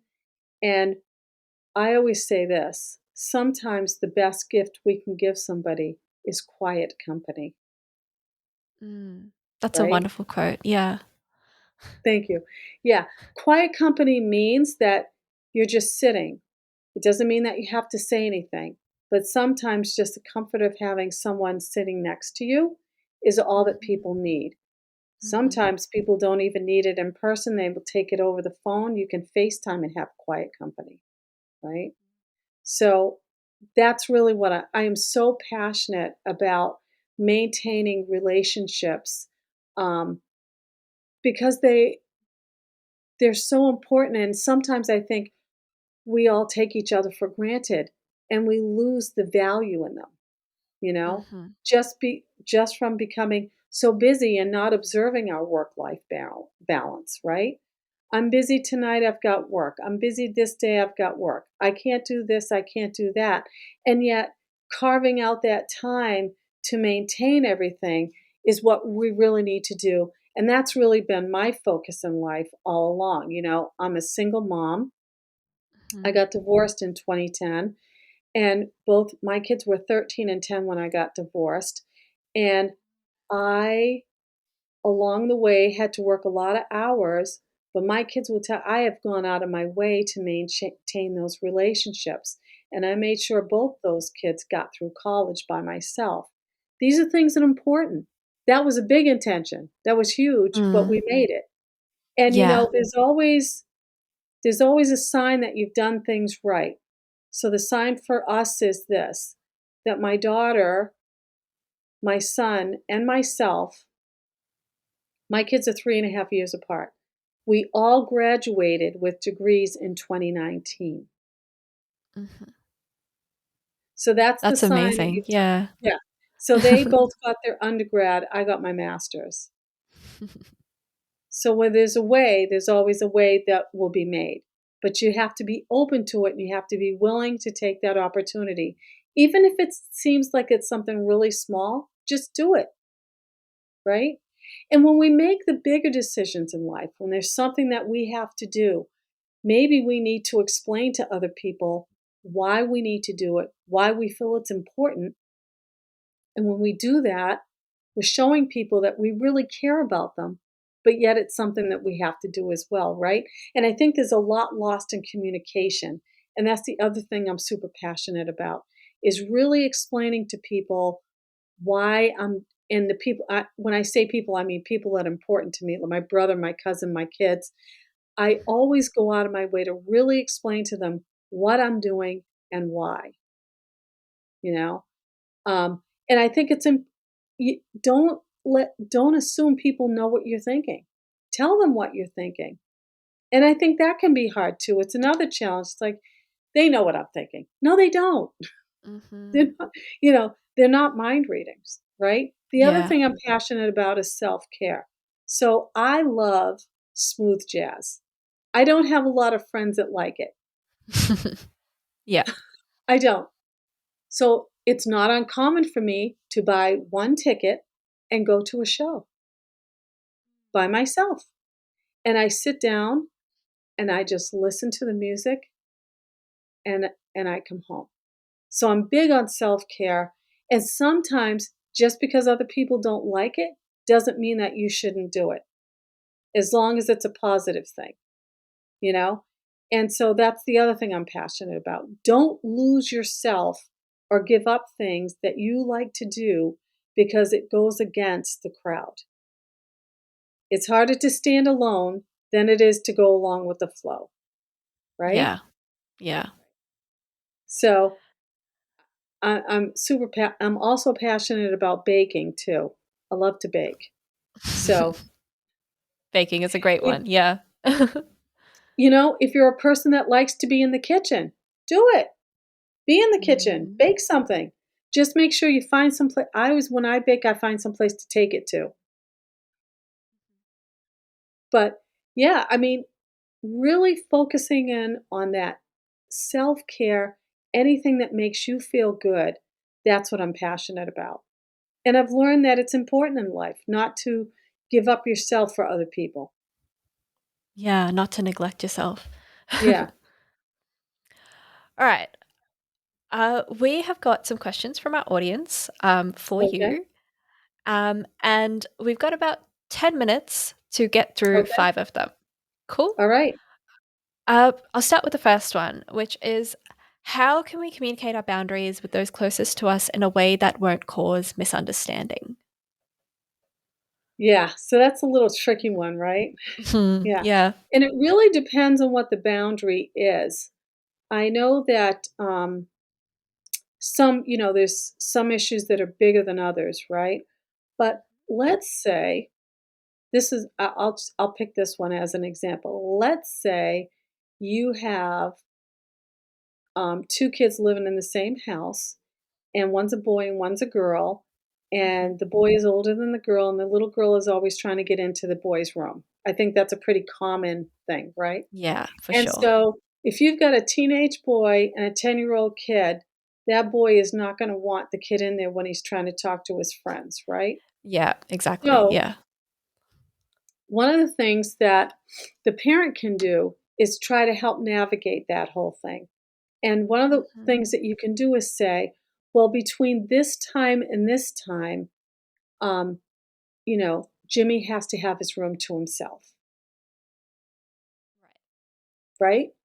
And I always say this, sometimes the best gift we can give somebody is quiet company, Mm. That's a right? wonderful quote. Yeah. Thank you. Yeah, quiet company means that you're just sitting. It doesn't mean that you have to say anything, but sometimes just the comfort of having someone sitting next to you is all that Mhm. people need. Mhm. Sometimes people don't even need it in person, they will take it over the phone. You can FaceTime and have quiet company, right? So that's really what I am so passionate about maintaining relationships um, because they're so important. And sometimes I think we all take each other for granted and we lose the value in them, you know, Mhm. just from becoming so busy and not observing our work life balance, right? I'm busy tonight, I've got work. I'm busy this day, I've got work. I can't do this, I can't do that. And yet, carving out that time to maintain everything is what we really need to do. And that's really been my focus in life all along. I'm a single mom. I Mhm. got divorced in 2010, and both my kids were 13 and 10 when I got divorced. And I, along the way, had to work a lot of hours, but my kids will tell I have gone out of my way to maintain those relationships. And I made sure both those kids got through college by myself. These are things that are important. That was a big intention. That was huge, but Mm. we made it. And Yeah. there's always a sign that you've done things right. So the sign for us is this, that my daughter my son and myself, my kids are 3.5 years apart. We all graduated with degrees in 2019. Mhm. So that's the That's sign that amazing. you Yeah. yeah. So they both got their undergrad, I got my master's. So when there's a way, there's always a way that will be made. But you have to be open to it and you have to be willing to take that opportunity. Even if it seems like it's something really small, just do it, right? And when we make the bigger decisions in life, when there's something that we have to do, maybe we need to explain to other people why we need to do it, why we feel it's important. And when we do that, we're showing people that we really care about them, but yet it's something that we have to do as well, right? And I think there's a lot lost in communication. And that's the other thing I'm super passionate about is really explaining to people why I'm and the people when I say people, I mean people that are important to me, like my brother, my cousin, my kids. I always go out of my way to really explain to them what I'm doing and why, you know? Um, and I think it's don't assume people know what you're thinking. Tell them what you're thinking. And I think that can be hard too. It's another challenge. It's like they know what I'm thinking. No, they don't. They're Mhm. not, they're not mind readings, right? The other Yeah. thing I'm passionate about is self-care. So I love smooth jazz. I don't have a lot of friends that like it. Yeah. I don't. So it's not uncommon for me to buy one ticket and go to a show by myself. And I sit down and I just listen to the music and I come home. So I'm big on self-care. And sometimes just because other people don't like it doesn't mean that you shouldn't do it, as long as it's a positive thing, you know? And so that's the other thing I'm passionate about. Don't lose yourself or give up things that you like to do because it goes against the crowd. It's harder to stand alone than it is to go along with the flow, right? Yeah. Yeah. So I'm also passionate about baking too. I love to bake. So Baking is a great if one. Yeah. if you're a person that likes to be in the kitchen, do it. Be in the kitchen, Mhm. bake something. Just make sure you find some place. I always, when I bake, I find some place to take it to. But yeah, I mean, really focusing in on that self care, anything that makes you feel good, that's what I'm passionate about. And I've learned that it's important in life not to give up yourself for other people. Yeah, not to neglect yourself. Yeah. All right. We have got some questions from our audience for Okay. you. And we've got about 10 minutes to get through Okay. 5 of them. Cool. All right. I'll start with the first one, which is how can we communicate our boundaries with those closest to us in a way that won't cause misunderstanding? Yeah. So that's a little tricky one, right? Hmm, Yeah. yeah. And it really depends on what the boundary is. I know that there's some issues that are bigger than others, right? But let's say I'll pick this one as an example. Let's say you have two kids living in the same house, and one's a boy and one's a girl, Mhm. and the boy is older than the girl, and the little girl is always trying to get into the boy's room. I think that's a pretty common thing, right? Yeah, for And sure. so if you've got a teenage boy and a 10-year-old kid, that boy is not going to want the kid in there when he's trying to talk to his friends, right? Yeah, exactly. So, Yeah. one of the things that the parent can do is try to help navigate that whole thing. And one of the Mhm. things that you can do is say, well, between this time and this time, um, Jimmy has to have his room to himself, Right. right?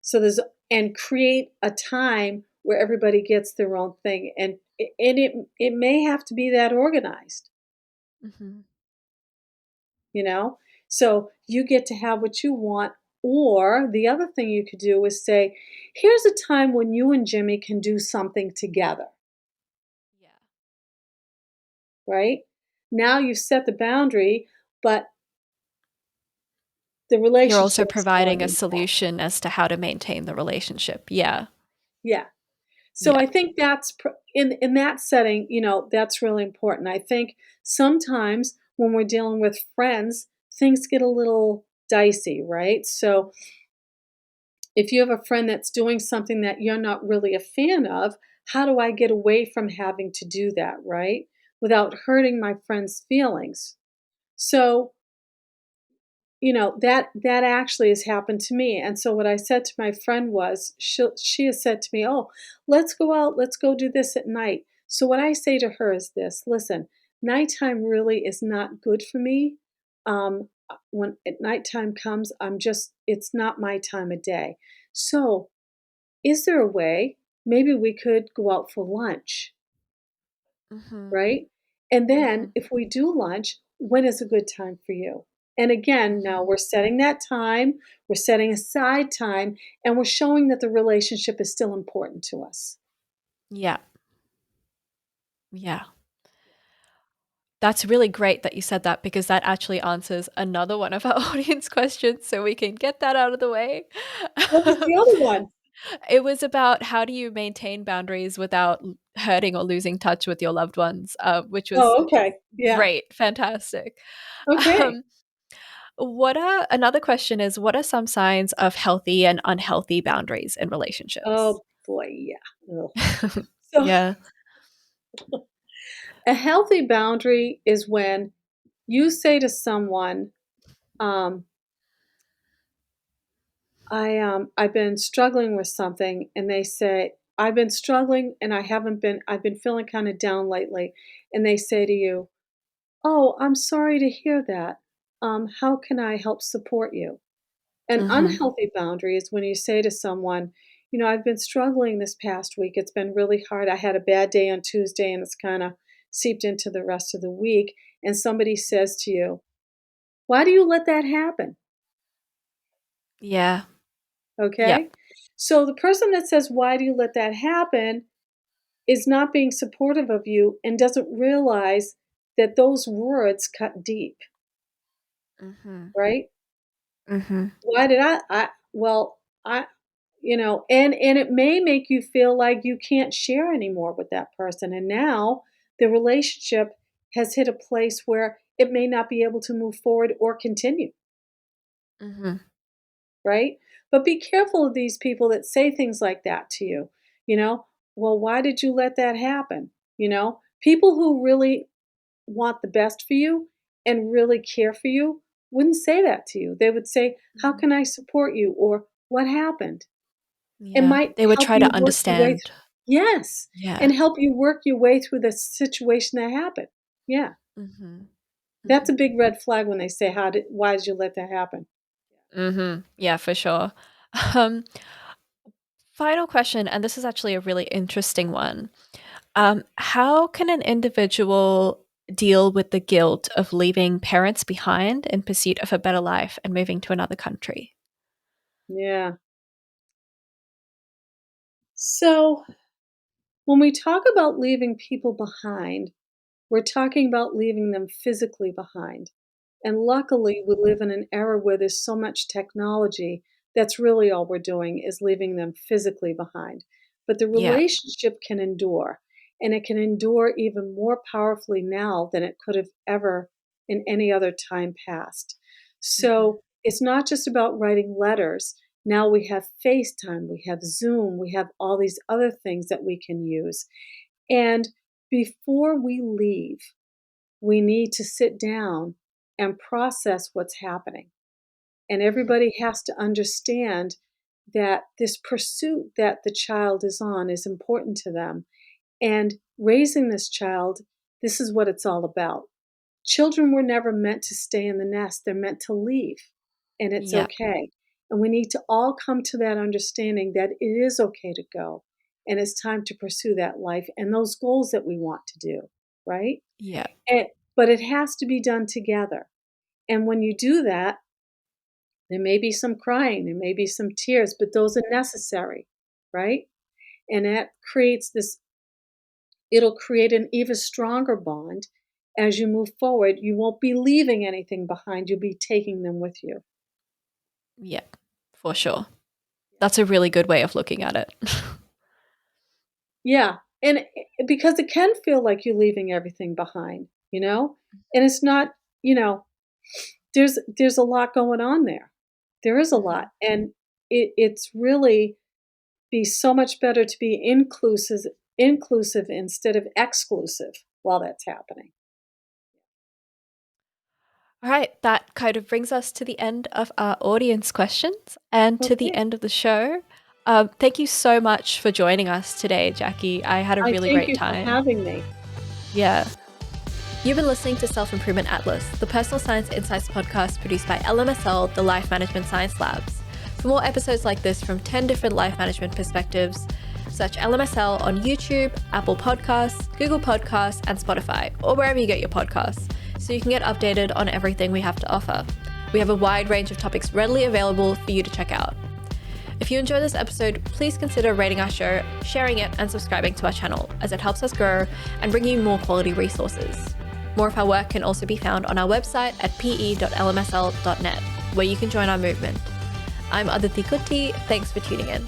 So and create a time where everybody gets their own thing, and it may have to be that organized, Mhm. you know. So you get to have what you want. Or the other thing you could do is say, here's a time when you and Jimmy can do something together. Yeah. right? Now you've set the boundary, but the You're also relationship is providing falling a apart. solution as to how to maintain the relationship. Yeah. Yeah. So Yeah. I think that's in that setting, that's really important. I think sometimes when we're dealing with friends, things get a little dicey, right? So if you have a friend that's doing something that you're not really a fan of, how do I get away from having to do that, right? Without hurting my friend's feelings. So that actually has happened to me, and so what I said to my friend was, she has said to me, "Oh, let's go out, let's go do this at night." So what I say to her is this, "Listen, nighttime really is not good for me. When at nighttime comes, it's not my time of day. So, is there a way maybe we could go out for lunch?" Mhm. Right? And then Mhm. if we do lunch, when is a good time for you? And again, now Mhm. we're setting that time, we're setting aside time, and we're showing that the relationship is still important to us. Yeah. Yeah. That's really great that you said that because that actually answers another one of our audience questions, so we can get that out of the way. What was the other one? It was about how do you maintain boundaries without hurting or losing touch with your loved ones, which was Oh, okay. Yeah. great, fantastic. Okay. Um, another question is, what are some signs of healthy and unhealthy boundaries in relationships? Oh boy, yeah. Ugh. So Yeah. a healthy boundary is when you say to someone, um, I've been struggling with something, and they say, "I've been struggling and I've been feeling kind of down lately." And they say to you, "Oh, I'm sorry to hear that. How can I help support you?" An Mhm. unhealthy boundary is when you say to someone, "I've been struggling this past week. It's been really hard. I had a bad day on Tuesday and it's kind of seeped into the rest of the week." And somebody says to you, "Why do you let that happen?" Yeah. Okay? Yep. So the person that says, "Why do you let that happen?" is not being supportive of you and doesn't realize that those words cut deep, Mhm. right? Mhm. Why did I well, I and it may make you feel like you can't share anymore with that person, and now the relationship has hit a place where it may not be able to move forward or continue, Mhm. right? But be careful of these people that say things like that to you, you know? "Well, why did you let that happen?" People who really want the best for you and really care for you wouldn't say that to you. They would say, "How Mhm. can I support you?" or "What happened?" It Yeah. might They would help try you to work your way understand. Yes, Yeah. and help you work your way through the situation that happened. Yeah, Mhm. that's a Mhm. big red flag when they say, "Why did you let that happen?" Mhm. Yeah, for sure. Um, Final question, and this is actually a really interesting one. How can an individual deal with the guilt of leaving parents behind in pursuit of a better life and moving to another country? Yeah. So, when we talk about leaving people behind, we're talking about leaving them physically behind. And luckily, we live in an era where there's so much technology that's really all we're doing is leaving them physically behind. But the Yeah. relationship can endure, and it can endure even more powerfully now than it could have ever in any other time past. Mhm. So it's not just about writing letters. Now we have FaceTime, we have Zoom, we have all these other things that we can use. And before we leave, we need to sit down and process what's happening. And Mhm. everybody has to understand that this pursuit that the child is on is important to them. And raising this child, this is what it's all about. Children were never meant to stay in the nest, they're meant to leave. And it's Yeah. okay. And we need to all come to that understanding that it is okay to go. And it's time to pursue that life and those goals that we want to do, right? Yeah. And, but it has to be done together. And when you do that, there may be some crying, there may be some tears, but those are necessary, right? And it'll create an even stronger bond. as you move forward, you won't be leaving anything behind. You'll be taking them with you. Yeah, for sure. That's a really good way of looking at it. Yeah, and because it can feel like you're leaving everything behind, you know? And it's not, you know, there's a lot going on there. There is a Mhm. lot, and it's really be so much better to be inclusive instead of exclusive while that's happening. All right, that kind of brings us to the end of our audience questions and to the Okay. end of the show. Thank you so much for joining us today, Jacqui. I had a I really thank great you for time. having me. Yeah. You've been listening to Self Improvement Atlas, the personal science insights podcast produced by LMSL, the Life Management Science Labs. For more episodes like this from 10 different life management perspectives, search LMSL on YouTube, Apple Podcasts, Google Podcasts, and Spotify, or wherever you get your podcasts, so you can get updated on everything we have to offer. We have a wide range of topics readily available for you to check out. If you enjoyed this episode, please consider rating our show, sharing it, and subscribing to our channel, as it helps us grow and bring you more quality resources. More of our work can also be found on our website at pe.lmsl.net, where you can join our movement. I'm Aditi Kutty. Thanks for tuning in.